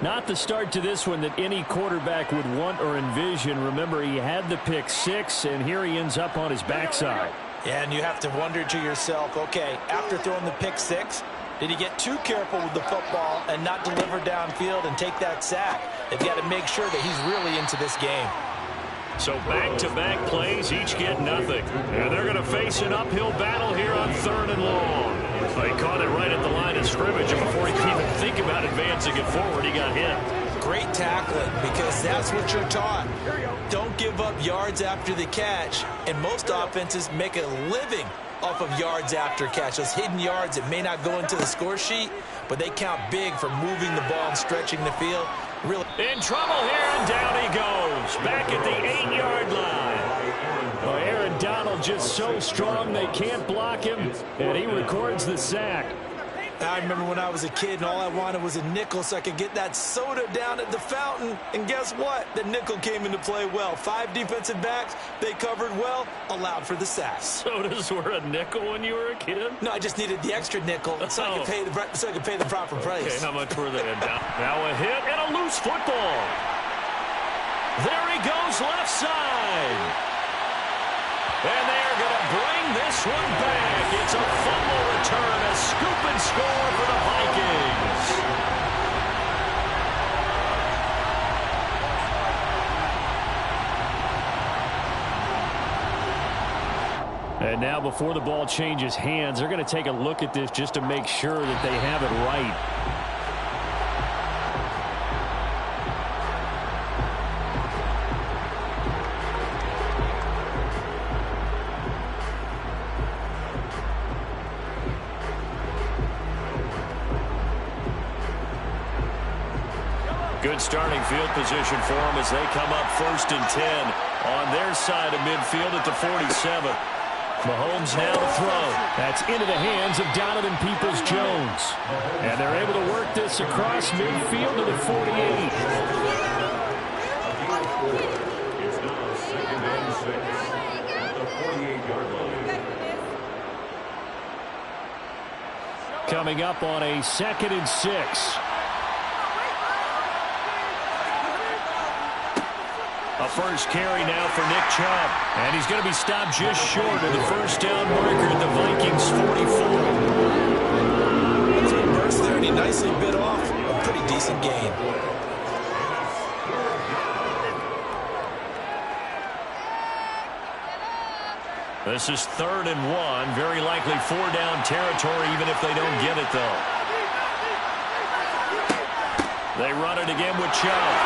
Not the start to this one that any quarterback would want or envision. Remember, he had the pick six, and here he ends up on his backside. Yeah, and you have to wonder to yourself, okay, after throwing the pick six, did he get too careful with the football and not deliver downfield and take that sack? They've got to make sure that he's really into this game. So back-to-back plays, each get nothing. And they're going to face an uphill battle here on 3rd and long. They caught it right at the line of scrimmage, and before he could even think about advancing it forward, he got hit. Great tackling, because that's what you're taught. Don't give up yards after the catch, and most offenses make a living off of yards after catch. Those hidden yards that may not go into the score sheet, but they count big for moving the ball and stretching the field. Really in trouble here, and down he goes. Back at the 8-yard line. Well, Aaron Donald just so strong they can't block him, and he records the sack. I remember when I was a kid and all I wanted was a nickel so I could get that soda down at the fountain. And guess what? The nickel came into play well. 5 defensive backs, they covered well, allowed for the sacks. Sodas were a nickel when you were a kid? No, I just needed the extra nickel so I could pay the proper price. Okay, how much were they? Now a hit and a loose football. There he goes left side. And they're going to bring this one back. It's a fumble return, a scoop and score for the Vikings. And now before the ball changes hands, they're going to take a look at this just to make sure that they have it right. Good starting field position for them as they come up 1st and 10 on their side of midfield at the 47. Mahomes now to throw. That's into the hands of Donovan Peoples-Jones. And they're able to work this across midfield to the 48. It's now 2nd and 6 at the 48-yard line. Coming up on a 2nd and 6. A first carry now for Nick Chubb. And he's going to be stopped just short of the first down marker at the Vikings 44. That's a burst there, and he nicely bit off a pretty decent gain. This is 3rd and 1. Very likely 4-down territory, even if they don't get it, though. They run it again with Chubb.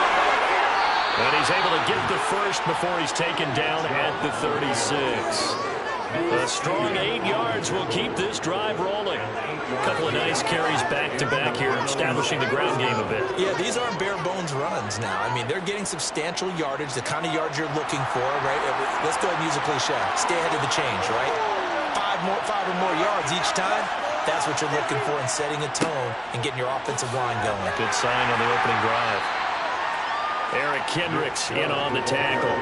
And he's able to get the first before he's taken down at the 36. A strong 8 yards will keep this drive rolling. A couple of nice carries back-to-back here, establishing the ground game a bit. Yeah, these aren't bare-bones runs now. I mean, they're getting substantial yardage, the kind of yards you're looking for, right? Let's go ahead and use a cliche. Stay ahead of the change, right? 5 or more yards each time. That's what you're looking for in setting a tone and getting your offensive line going. Good sign on the opening drive. Eric Kendricks in on the tackle.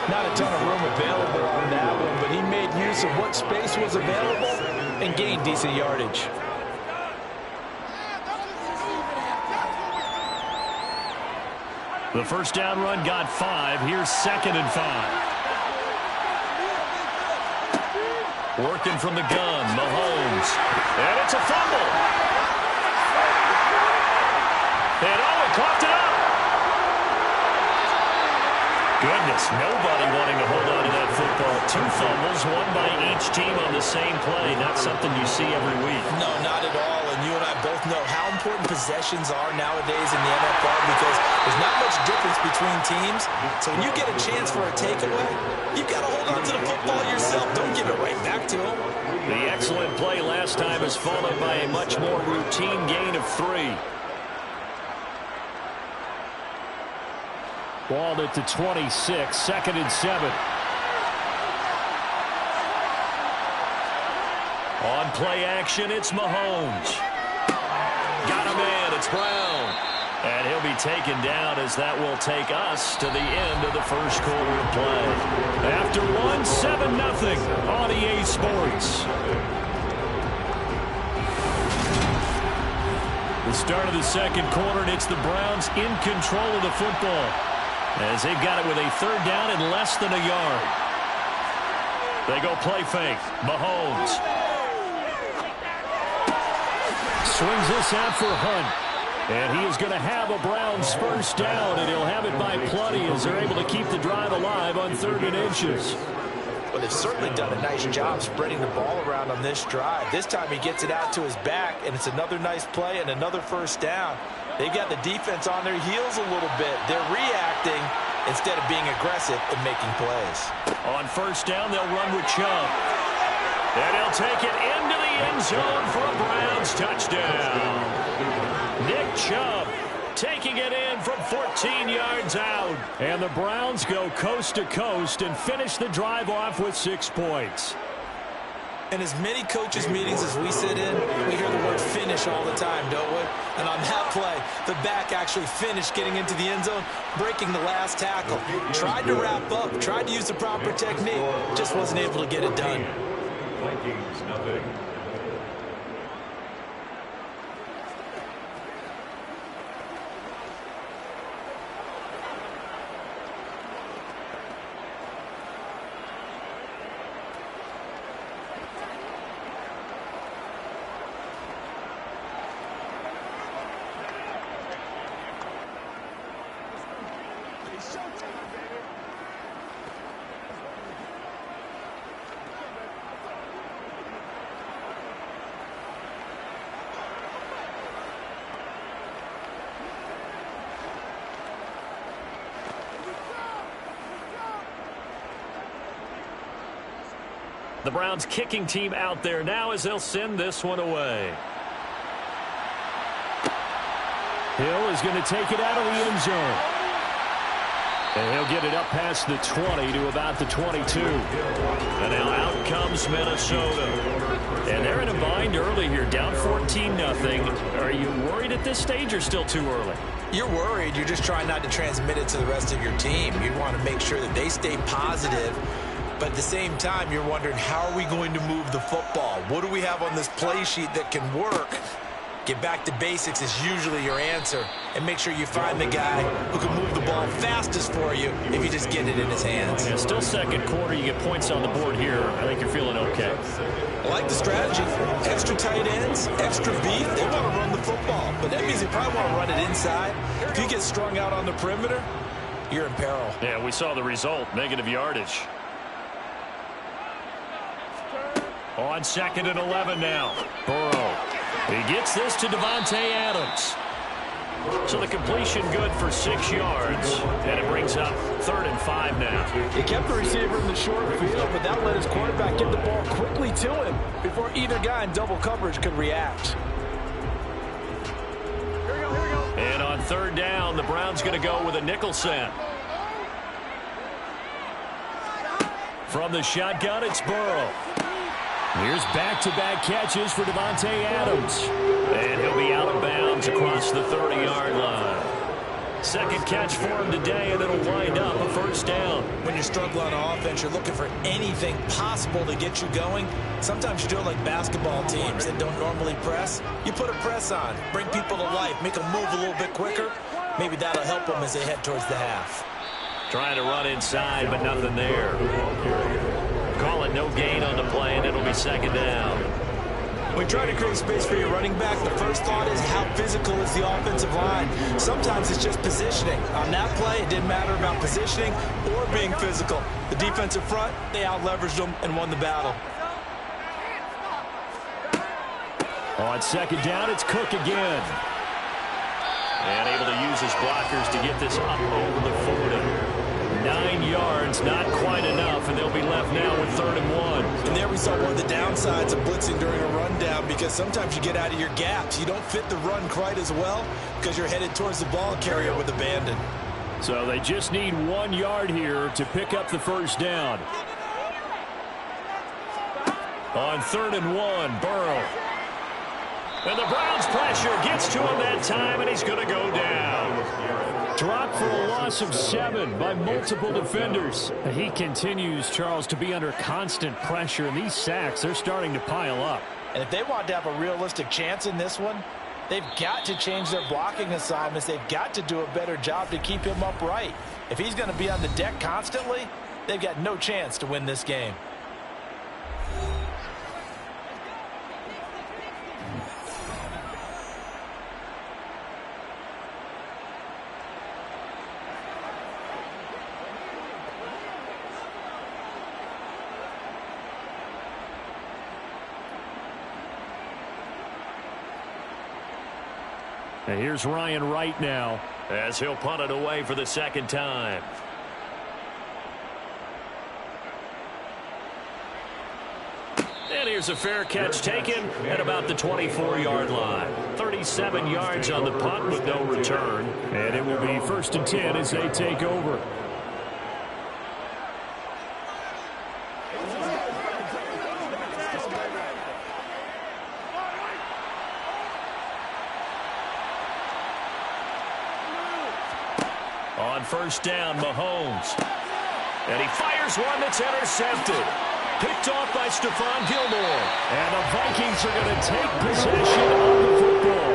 Not a ton of room available on that one, but he made use of what space was available and gained decent yardage. The first down run got 5. Here's 2nd and 5. Working from the gun, Mahomes. And it's a fumble. And he coughed it up. Goodness, nobody wanting to hold on to that football. 2 fumbles, one by each team on the same play. Not something you see every week. No, not at all. And you and I both know how important possessions are nowadays in the NFL because there's not much difference between teams. So when you get a chance for a takeaway, you've got to hold on to the football yourself. Don't give it right back to him. The excellent play last time is followed by a much more routine gain of 3. Ball at the 26, 2nd and 7. On play action, it's Mahomes. Got a man, it's Brown. And he'll be taken down as that will take us to the end of the first quarter of play. After 1, 7-0 on EA Sports. The start of the second quarter, and it's the Browns in control of the football, as they've got it with a 3rd down and less than a yard. They go play fake. Mahomes swings this out for Hunt. And he is going to have a Browns first down, and he'll have it by plenty as they're able to keep the drive alive on 3rd and inches. Well, they've certainly done a nice job spreading the ball around on this drive. This time he gets it out to his back, and it's another nice play and another first down. They've got the defense on their heels a little bit. They're reacting instead of being aggressive and making plays. On first down, they'll run with Chubb. And he'll take it into the end zone for a Browns touchdown. Nick Chubb taking it in from 14 yards out. And the Browns go coast to coast and finish the drive off with 6 points. In as many coaches' meetings as we sit in, we hear the word finish all the time, don't we? And on that play, the back actually finished getting into the end zone, breaking the last tackle. Tried to wrap up, tried to use the proper technique, just wasn't able to get it done. Vikings, nothing. The Browns kicking team out there now as they'll send this one away. Hill is going to take it out of the end zone. And he'll get it up past the 20 to about the 22. And now out comes Minnesota. And they're in a bind early here, down 14-0. Are you worried at this stage or still too early? You're worried. You're just trying not to transmit it to the rest of your team. You want to make sure that they stay positive. But at the same time, you're wondering, how are we going to move the football? What do we have on this play sheet that can work? Get back to basics is usually your answer. And make sure you find the guy who can move the ball fastest for you if you just get it in his hands. Yeah, still second quarter. You get points on the board here. I think you're feeling okay. I like the strategy. Extra tight ends, extra beef. They want to run the football. But that means they probably want to run it inside. If you get strung out on the perimeter, you're in peril. Yeah, we saw the result. Negative yardage. On 2nd and 11 now. Burrow. He gets this to Davante Adams. So the completion good for 6 yards. And it brings up 3rd and 5 now. He kept the receiver in the short field, but that let his quarterback get the ball quickly to him before either guy in double coverage could react. And on 3rd down, the Browns going to go with a nickel set. From the shotgun, it's Burrow. Here's back-to-back catches for Davante Adams. And he'll be out of bounds across the 30-yard line. Second catch for him today, and it'll wind up a 1st down. When you struggle on offense, you're looking for anything possible to get you going. Sometimes you do it like basketball teams that don't normally press. You put a press on, bring people to life, make them move a little bit quicker. Maybe that'll help them as they head towards the half. Trying to run inside, but nothing there. Call it no gain on the play, and it'll be 2nd down. When you try to create space for your running back, the first thought is how physical is the offensive line. Sometimes it's just positioning. On that play, it didn't matter about positioning or being physical. The defensive front, they out-leveraged them and won the battle. On 2nd down, it's Cook again. And able to use his blockers to get this up over the 40. 9 yards, not quite enough, and they'll be left now with 3rd and 1. And there we saw one of the downsides of blitzing during a rundown, because sometimes you get out of your gaps. You don't fit the run quite as well because you're headed towards the ball carrier with abandon. So they just need 1 yard here to pick up the 1st down. On 3rd and 1, Burrow. And the Browns pressure gets to him that time, and he's going to go down. Dropped for a loss of 7 by multiple defenders. He continues, Charles, to be under constant pressure, and these sacks, they're starting to pile up. And if they want to have a realistic chance in this one, they've got to change their blocking assignments. They've got to do a better job to keep him upright. If he's going to be on the deck constantly, they've got no chance to win this game. And here's Ryan Wright now, as he'll punt it away for the 2nd time. And here's a fair catch taken at about the 24-yard line. 37 yards on the punt with no return. And it will be 1st and 10 as they take over. On first down, Mahomes. And he fires one that's intercepted. Picked off by Stephon Gilmore. And the Vikings are going to take possession of the football.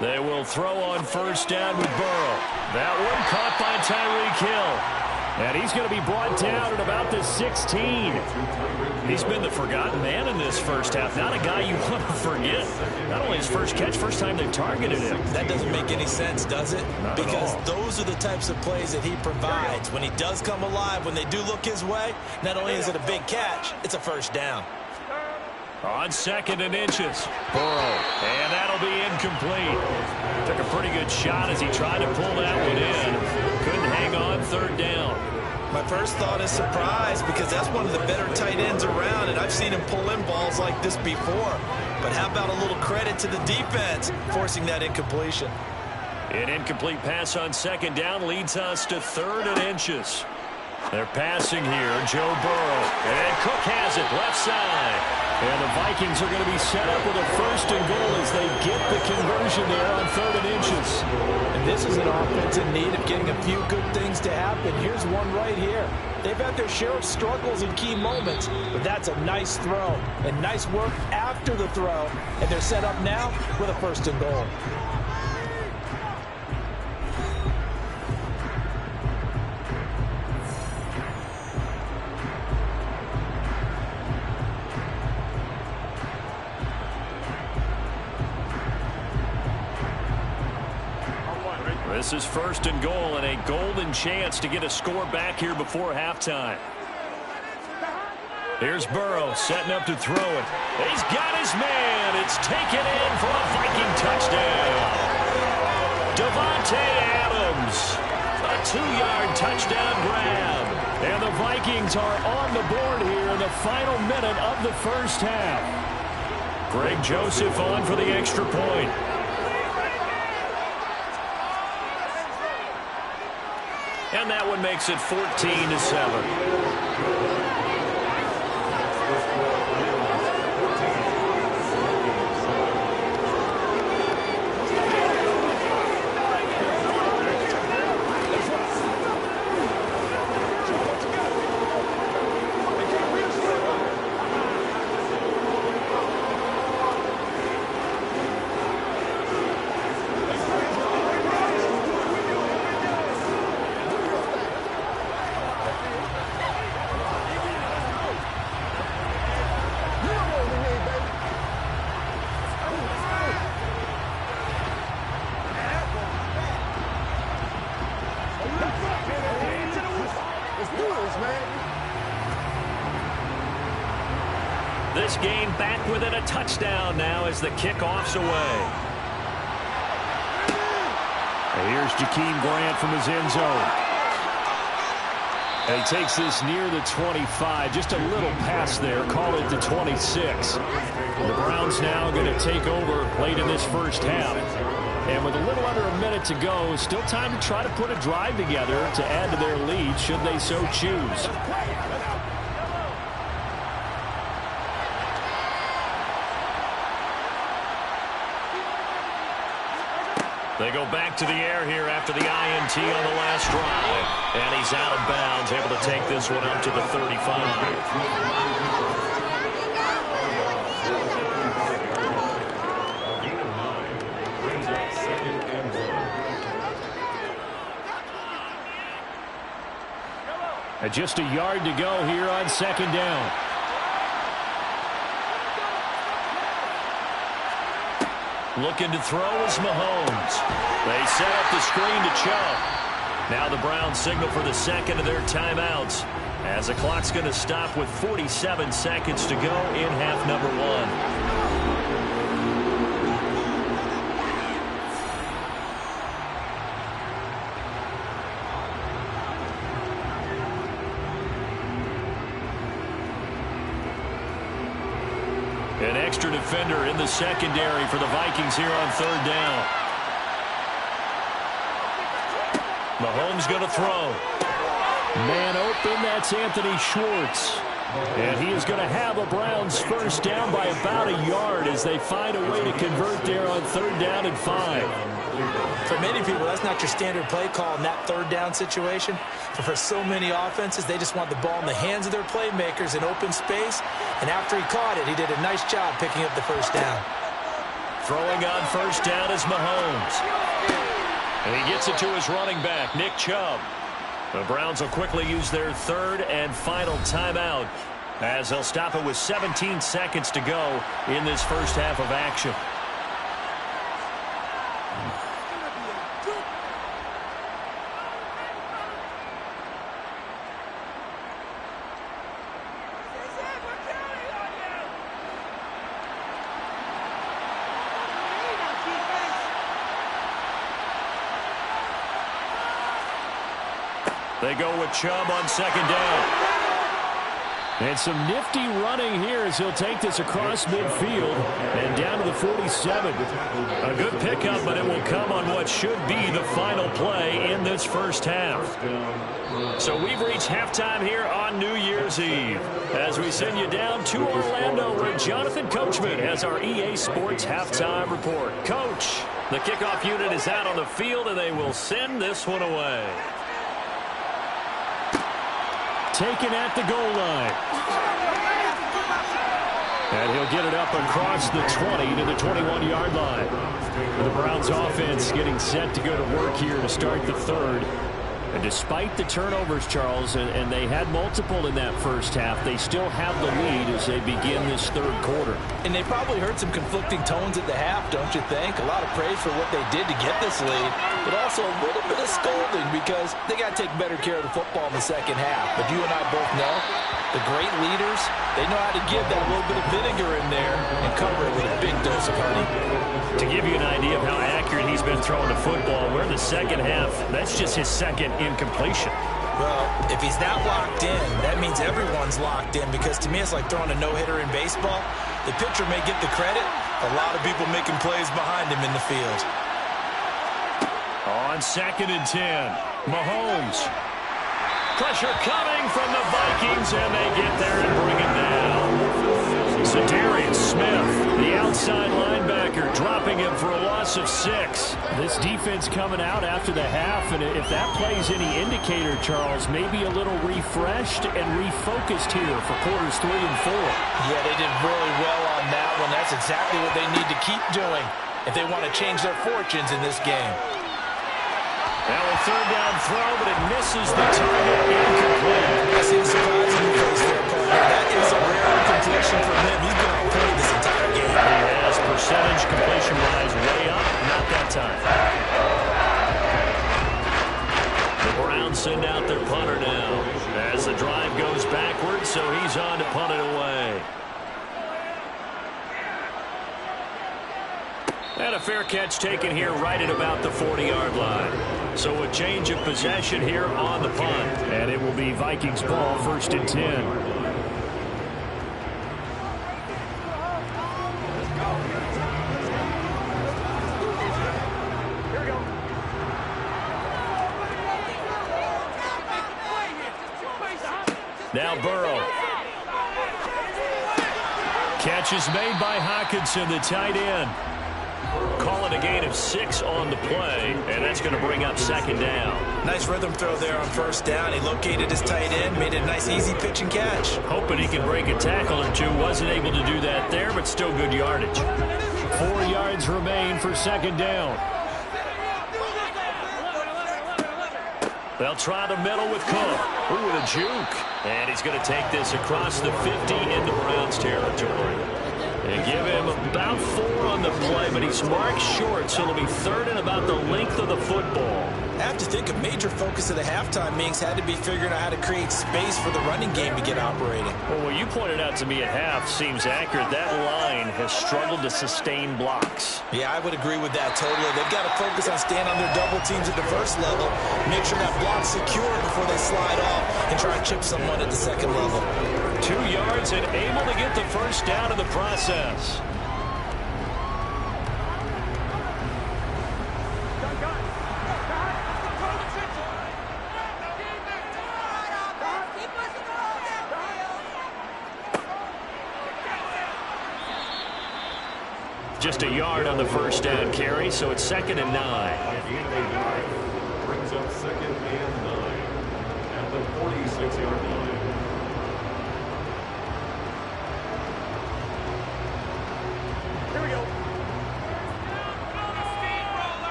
They will throw on first down with Burrow. That one caught by Tyreek Hill. And he's going to be brought down at about the 16. He's been the forgotten man in this first half. Not a guy you want to forget. Not only his first catch, first time they've targeted him. That doesn't make any sense, does it? Not at because all. those are the types of plays that he provides. When he does come alive, when they do look his way, not only is it a big catch, it's a first down. On second and inches. Burrow. And that'll be incomplete. Took a pretty good shot as he tried to pull that one in. Couldn't hang on third down. My first thought is surprise because that's one of the better tight ends around, and I've seen him pull in balls like this before. But how about a little credit to the defense forcing that incompletion? An incomplete pass on second down leads us to third and inches. They're passing here. Joe Burrow. And Cook has it left side. And the Vikings are going to be set up with a first and goal as they get the conversion there on third and inches. And this is an offense in need of getting a few good things to happen. Here's one right here. They've had their share of struggles in key moments, but that's a nice throw and nice work after the throw. And they're set up now with a first and goal. This is first and goal and a golden chance to get a score back here before halftime. Here's Burrow setting up to throw it. He's got his man. It's taken in for a Viking touchdown. Devontae Adams. A 2-yard touchdown grab. And the Vikings are on the board here in the final minute of the first half. Greg Joseph on for the extra point. And that one makes it 14-7. This game back within a touchdown now as the kickoff's away. And here's Jakeem Grant from his end zone. And he takes this near the 25, just a little pass there, call it the 26. The Browns now going to take over late in this first half. And with a little under a minute to go, still time to try to put a drive together to add to their lead should they so choose. They go back to the air here after the INT on the last drive. And he's out of bounds, able to take this one up to the 35. And just a yard to go here on second down. Looking to throw is Mahomes. They set up the screen to Chubb. Now the Browns signal for the second of their timeouts as the clock's going to stop with 47 seconds to go in half number one. An extra defender in the secondary for the Vikings here on third down. Mahomes going to throw. Man open, that's Anthony Schwartz. And he is going to have a Browns first down by about a yard as they find a way to convert there on 3rd down and 5. For many people, that's not your standard play call in that 3rd down situation. But for so many offenses, they just want the ball in the hands of their playmakers in open space. And after he caught it, he did a nice job picking up the first down. Throwing on 1st down is Mahomes. And he gets it to his running back, Nick Chubb. The Browns will quickly use their 3rd and final timeout as they'll stop it with 17 seconds to go in this first half of action. They go with Chubb on 2nd down. And some nifty running here as he'll take this across midfield and down to the 47. A good pickup, but it will come on what should be the final play in this first half. So we've reached halftime here on New Year's Eve as we send you down to Orlando where Jonathan Coachman has our EA Sports halftime report. Coach, the kickoff unit is out on the field and they will send this one away. Taken at the goal line. And he'll get it up across the 20 to the 21-yard line. The Browns offense getting set to go to work here to start the 3rd. And despite the turnovers, Charles, and they had multiple in that first half, they still have the lead as they begin this 3rd quarter. And they probably heard some conflicting tones at the half, don't you think? A lot of praise for what they did to get this lead, but also a little bit of scolding because they got to take better care of the football in the second half. But you and I both know the great leaders, they know how to give that little bit of vinegar in there and cover it with a big dose of honey. To give you an idea of how accurate he's been throwing the football, we're in the second half. That's just his 2nd incompletion. Well, if he's not locked in, that means everyone's locked in because to me it's like throwing a no-hitter in baseball. The pitcher may get the credit, a lot of people making plays behind him in the field. On 2nd and 10, Mahomes. Pressure coming from the Vikings, and they get there and bring him down. Zadarius Smith, the outside linebacker, dropping him for a loss of 6. This defense coming out after the half, and if that plays any indicator, Charles, maybe a little refreshed and refocused here for quarters 3 and 4. Yeah, they did really well on that one. That's exactly what they need to keep doing if they want to change their fortunes in this game. Now a 3rd down throw, but it misses the target. Incomplete. I see the surprise in your face there, partner. That is a rare incompletion for him. He's been on point this entire game. He has percentage completion-wise way up. Not that time. The Browns send out their punter now as the drive goes backwards, so he's on to punt it away. And a fair catch taken here right at about the 40-yard line. So a change of possession here on the punt. And it will be Vikings ball, 1st and 10. Now Burrow. Catch is made by Hockenson, the tight end. Calling a gain of 6 on the play, and that's going to bring up 2nd down. Nice rhythm throw there on 1st down. He located his tight end, made it a nice easy pitch and catch. Hoping he can break a tackle or two. Wasn't able to do that there, but still good yardage. 4 yards remain for 2nd down. They'll try the middle with Cook. Ooh, with a juke. And he's going to take this across the 50 into Browns territory. They give him about 4 on the play, but he's marked short, so it'll be 3rd and about the length of the football. I have to think a major focus of the halftime meetings had to be figuring out how to create space for the running game to get operating. Well, what you pointed out to me at half seems accurate. That line has struggled to sustain blocks. Yeah, I would agree with that totally. They've got to focus on staying on their double teams at the first level, make sure that block's secure before they slide off and try to chip someone at the second level. 2 yards and able to get the first down in the process. Just a yard on the first down carry, so it's 2nd and 9. Brings up 2nd and 9 at the 46-yard line. Here we go.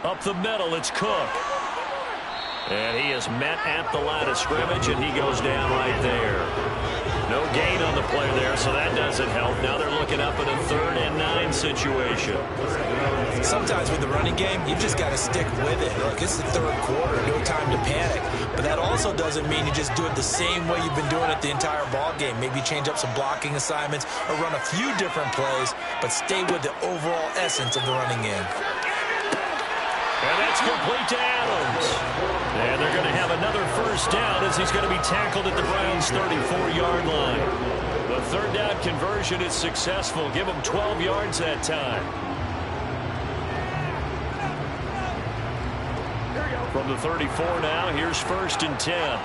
Up the middle, it's Cook. And he is met at the line of scrimmage, and he goes down right there. No gain on the play there, so that doesn't help. Now they're looking up at a 3rd and 9 situation. Sometimes with the running game, you just got to stick with it. Look, it's the 3rd quarter, no time to panic. But that also doesn't mean you just do it the same way you've been doing it the entire ball game. Maybe change up some blocking assignments or run a few different plays, but stay with the overall essence of the running game. And that's complete to Adams. And they're going to have another first down as he's going to be tackled at the Browns' 34-yard line. The 3rd down conversion is successful. Give him 12 yards that time. From the 34 now, here's 1st and 10.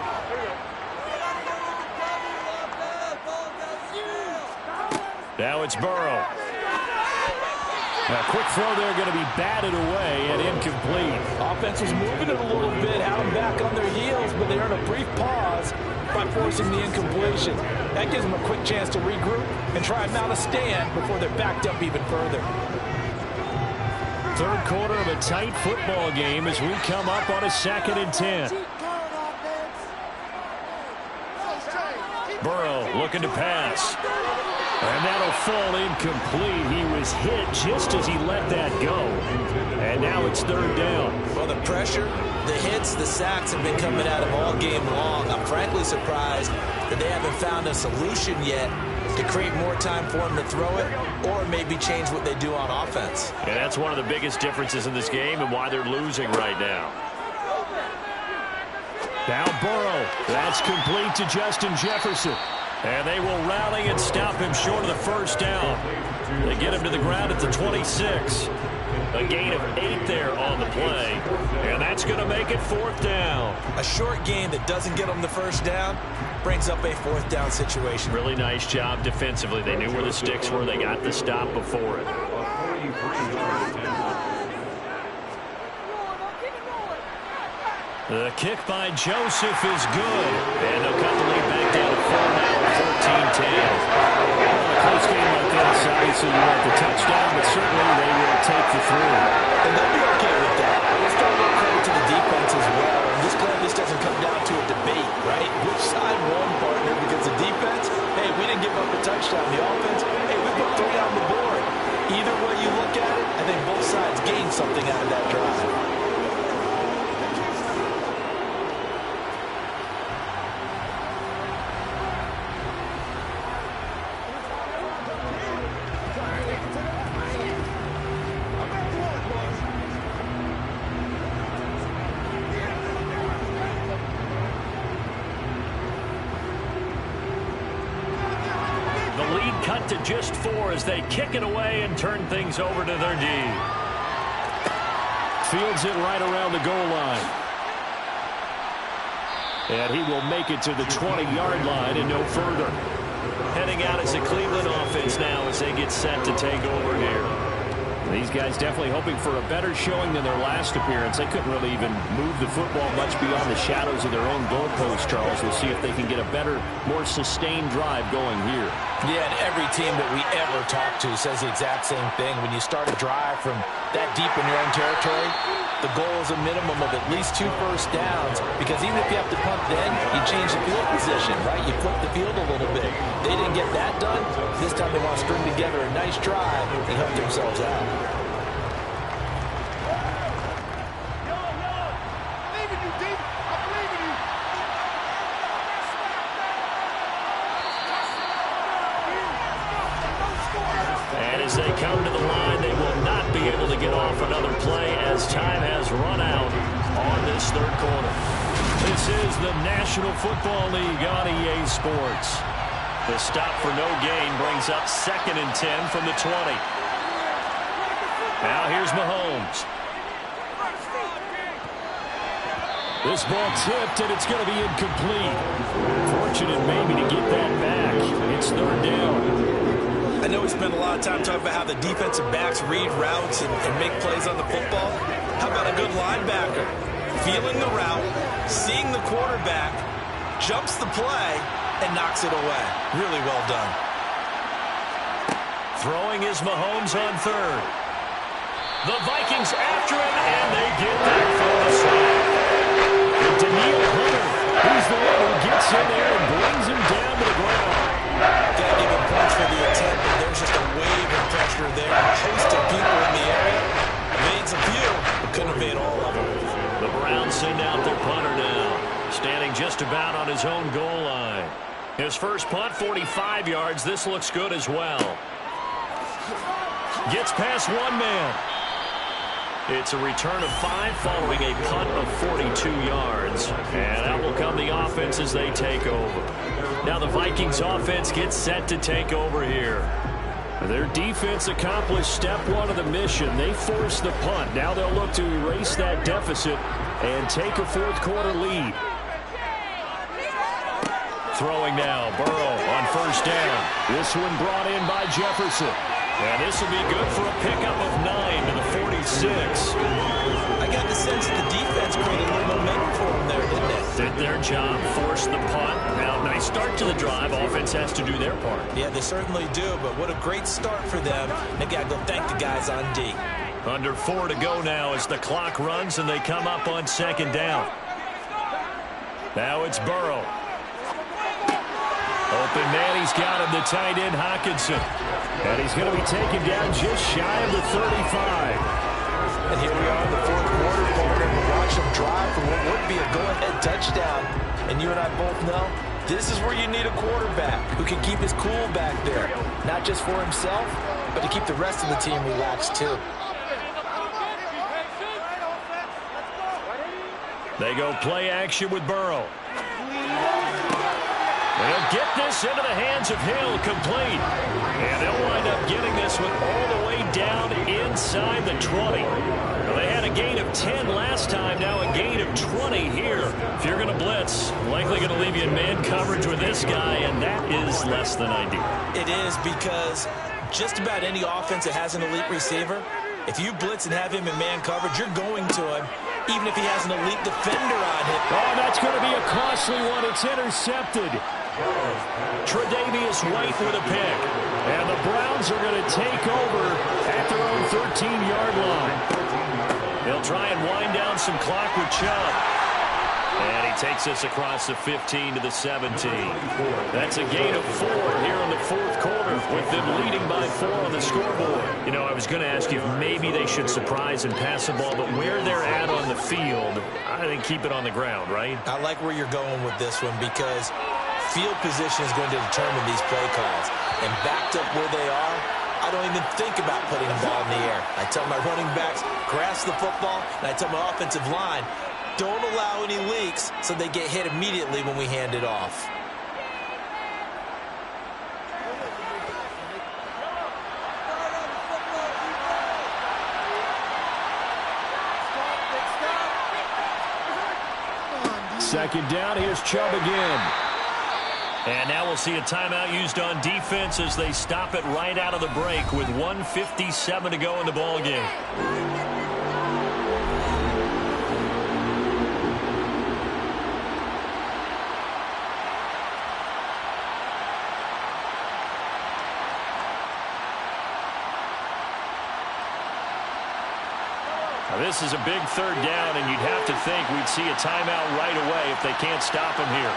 Now it's Burrow. A quick throw there going to be batted away and incomplete. Offense was moving it a little bit, had them back on their heels, but they earned a brief pause by forcing the incompletion. That gives them a quick chance to regroup and try and mount a stand before they're backed up even further. 3rd quarter of a tight football game as we come up on a 2nd and 10. Burrow looking to pass. And that'll fall incomplete. He was hit just as he let that go. And now it's 3rd down. Well, the pressure, the hits, the sacks have been coming at him all game long. I'm frankly surprised that they haven't found a solution yet to create more time for him to throw it or maybe change what they do on offense. And that's one of the biggest differences in this game and why they're losing right now. Now Burrow. That's complete to Justin Jefferson. And they will rally and stop him short of the first down. They get him to the ground at the 26. A gain of 8 there on the play. And that's going to make it 4th down. A short gain that doesn't get them the first down brings up a 4th down situation. Really nice job defensively. They knew where the sticks were. They got the stop before it. The kick by Joseph is good. And they'll cut the lead back down to 4 now, 14-10. Well, a close game like this, obviously you want the touchdown, but certainly they will take the 3. And they'll be okay with that. Let's throw a little credit to the defense as well. I'm just glad this doesn't come down to a debate, right? Which side won, partner? Because the defense, hey, we didn't give up a touchdown. The offense, hey, we put 3 on the board. Either way you look at it, I think both sides gained something out of that drive. Cut to just 4 as they kick it away and turn things over to their D. Fields it right around the goal line. And he will make it to the 20-yard line and no further. Heading out as the Cleveland offense now as they get set to take over here. These guys definitely hoping for a better showing than their last appearance. They couldn't really even move the football much beyond the shadows of their own goalpost, Charles. We'll see if they can get a better, more sustained drive going here. Yeah, and every team that we ever talk to says the exact same thing. When you start a drive from that deep in your own territory, the goal is a minimum of at least 2 first downs, because even if you have to punt then, you change the field position, right? You flip the field a little bit. They didn't get that done. This time they want to string together a nice drive and help themselves out. And as they come to the line, they will not be able to get off another play as time has run out on this 3rd quarter. This is the National Football League on EA Sports. The stop for no gain brings up 2nd and 10 from the 20. Now here's Mahomes. This ball tipped, and it's going to be incomplete. Fortunate maybe to get that back. It's third down. I know we spent a lot of time talking about how the defensive backs read routes and make plays on the football. How about a good linebacker? Feeling the route, seeing the quarterback, jumps the play, and knocks it away. Really well done. Throwing is Mahomes on third. The Vikings after him, and they get that for the sack. Daniil Hunter, who's the one who gets in there and brings him down to the ground. Gotta give him points for the attempt, but there's just a wave of pressure there. A host of people in the area. Evades a few, but couldn't evade all of them. The Browns send out their punter now, standing just about on his own goal line. His first punt, 45 yards. This looks good as well. Gets past one man. It's a return of 5 following a punt of 42 yards. And out will come the offense as they take over. Now the Vikings offense gets set to take over here. Their defense accomplished step one of the mission. They forced the punt. Now they'll look to erase that deficit and take a fourth quarter lead. Throwing now, Burrow on first down. This one brought in by Jefferson. And this will be good for a pickup of 9 to the 46. I got the sense that the defense created a little momentum for them there, didn't they? Did their job, forced the punt. Now, nice start to the drive. Offense has to do their part. Yeah, they certainly do, but what a great start for them. They got to go thank the guys on D. Under 4 to go now as the clock runs and they come up on second down. Now it's Burrow. Open man, he's got him, the tight end, Hockenson. And he's going to be taken down just shy of the 35. And here we are in the fourth quarter, Porter, and watch him drive for what would be a go-ahead touchdown. And you and I both know this is where you need a quarterback who can keep his cool back there. Not just for himself, but to keep the rest of the team relaxed too. They go play action with Burrow. They'll get this into the hands of Hill, complete. And they'll wind up getting this one all the way down inside the 20. Well, they had a gain of 10 last time, now a gain of 20 here. If you're going to blitz, likely going to leave you in man coverage with this guy, and that is less than ideal. It is, because just about any offense that has an elite receiver, if you blitz and have him in man coverage, you're going to him, even if he has an elite defender on him. Oh, that's going to be a costly one. It's intercepted. Tre'Davious White with a pick. And the Browns are going to take over at their own 13-yard line. They'll try and wind down some clock with Chubb. And he takes us across the 15 to the 17. That's a gain of 4 here in the fourth quarter, with them leading by 4 on the scoreboard. You know, I was going to ask you if maybe they should surprise and pass the ball, but where they're at on the field, I think keep it on the ground, right? I like where you're going with this one, because field position is going to determine these play calls. And backed up where they are, I don't even think about putting the ball in the air. I tell my running backs, grasp the football, and I tell my offensive line, don't allow any leaks so they get hit immediately when we hand it off. Second down, here's Chubb again. And now we'll see a timeout used on defense as they stop it right out of the break with 1:57 to go in the ball game. Now this is a big third down, and you'd have to think we'd see a timeout right away if they can't stop him here.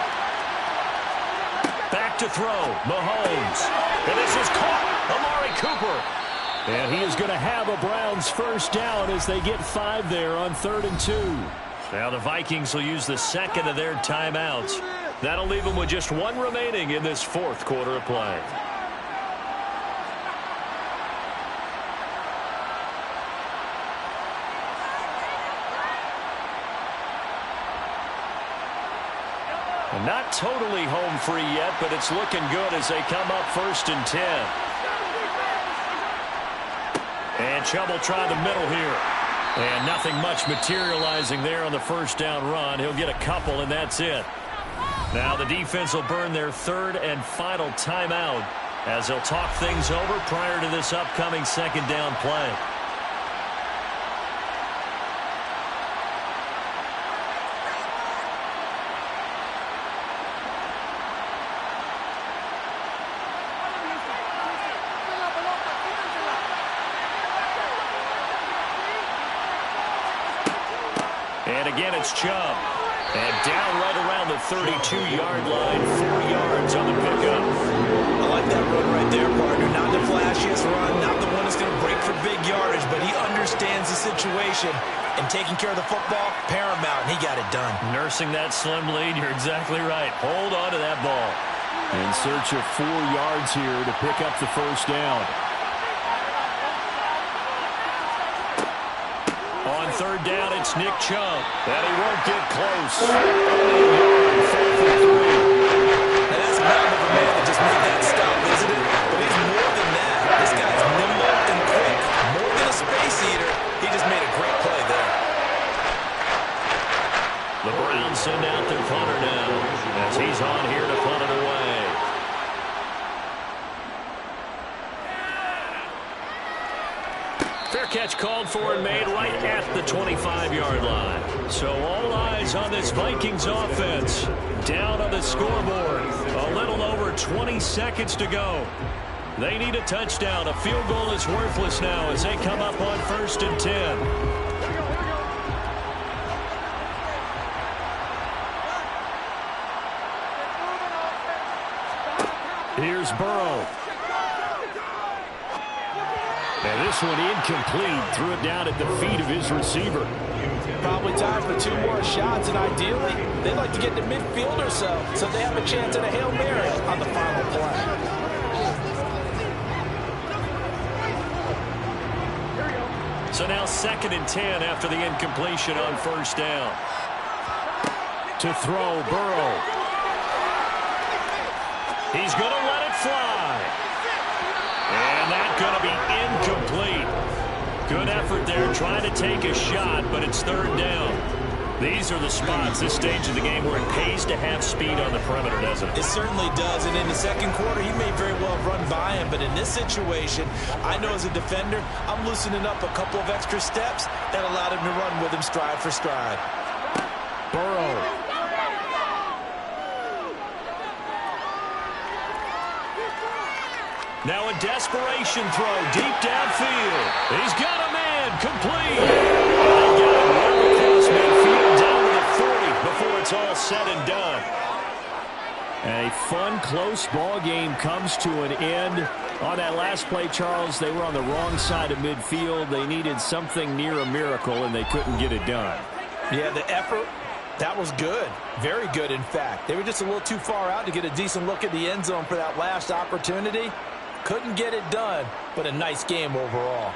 Back to throw, Mahomes. And this is caught, Amari Cooper. And he is going to have a Browns first down as they get 5 there on 3rd and 2. Now the Vikings will use the second of their timeouts. That'll leave them with just 1 remaining in this fourth quarter of play. Not totally home free yet, but it's looking good as they come up 1st and 10. And Chubb will try the middle here. And nothing much materializing there on the first down run. He'll get a couple, and that's it. Now the defense will burn their third and final timeout as they'll talk things over prior to this upcoming second down play. And again, it's Chubb. And down right around the 32-yard line, 4 yards on the pickup. I like that run right there, partner. Not the flashiest run, not the one that's going to break for big yardage, but he understands the situation. And taking care of the football, paramount, and he got it done. Nursing that slim lead, you're exactly right. Hold on to that ball. In search of 4 yards here to pick up the first down. On third down, it's Nick Chubb. And he won't get close. And that's a mountain of a man that just made that stop, isn't it? But he's more than that. This guy's nimble and quick. More than a space eater. He just made a great play there. The Browns send out their punter now as he's on here to punt it away. Fair catch called for and made right at the 25-yard line. So all eyes on this Vikings offense. Down on the scoreboard. A little over 20 seconds to go. They need a touchdown. A field goal is worthless now as they come up on 1st and 10. Here's Burrow. And this one incomplete. Threw it down at the feet of his receiver. Probably time for 2 more shots, and ideally, they'd like to get to midfield or so they have a chance at a Hail Mary on the final play. So now 2nd and 10 after the incompletion on 1st down. To throw, Burrow. He's going to let it fly. And that's going to be incomplete. Good effort there trying to take a shot, but it's 3rd down. These are the spots, this stage of the game, where it pays to have speed on the perimeter, doesn't it? It certainly does, and in the second quarter, he may very well have run by him, but in this situation, I know as a defender, I'm loosening up a couple of extra steps that allowed him to run with him stride for stride. Burrow. Now a desperation throw deep downfield. He's got a man complete. They got him well across midfield down to the 40 before it's all said and done. A fun, close ball game comes to an end. On that last play, Charles, they were on the wrong side of midfield. They needed something near a miracle, and they couldn't get it done. Yeah, the effort, that was good. Very good, in fact. They were just a little too far out to get a decent look at the end zone for that last opportunity. Couldn't get it done, but a nice game overall.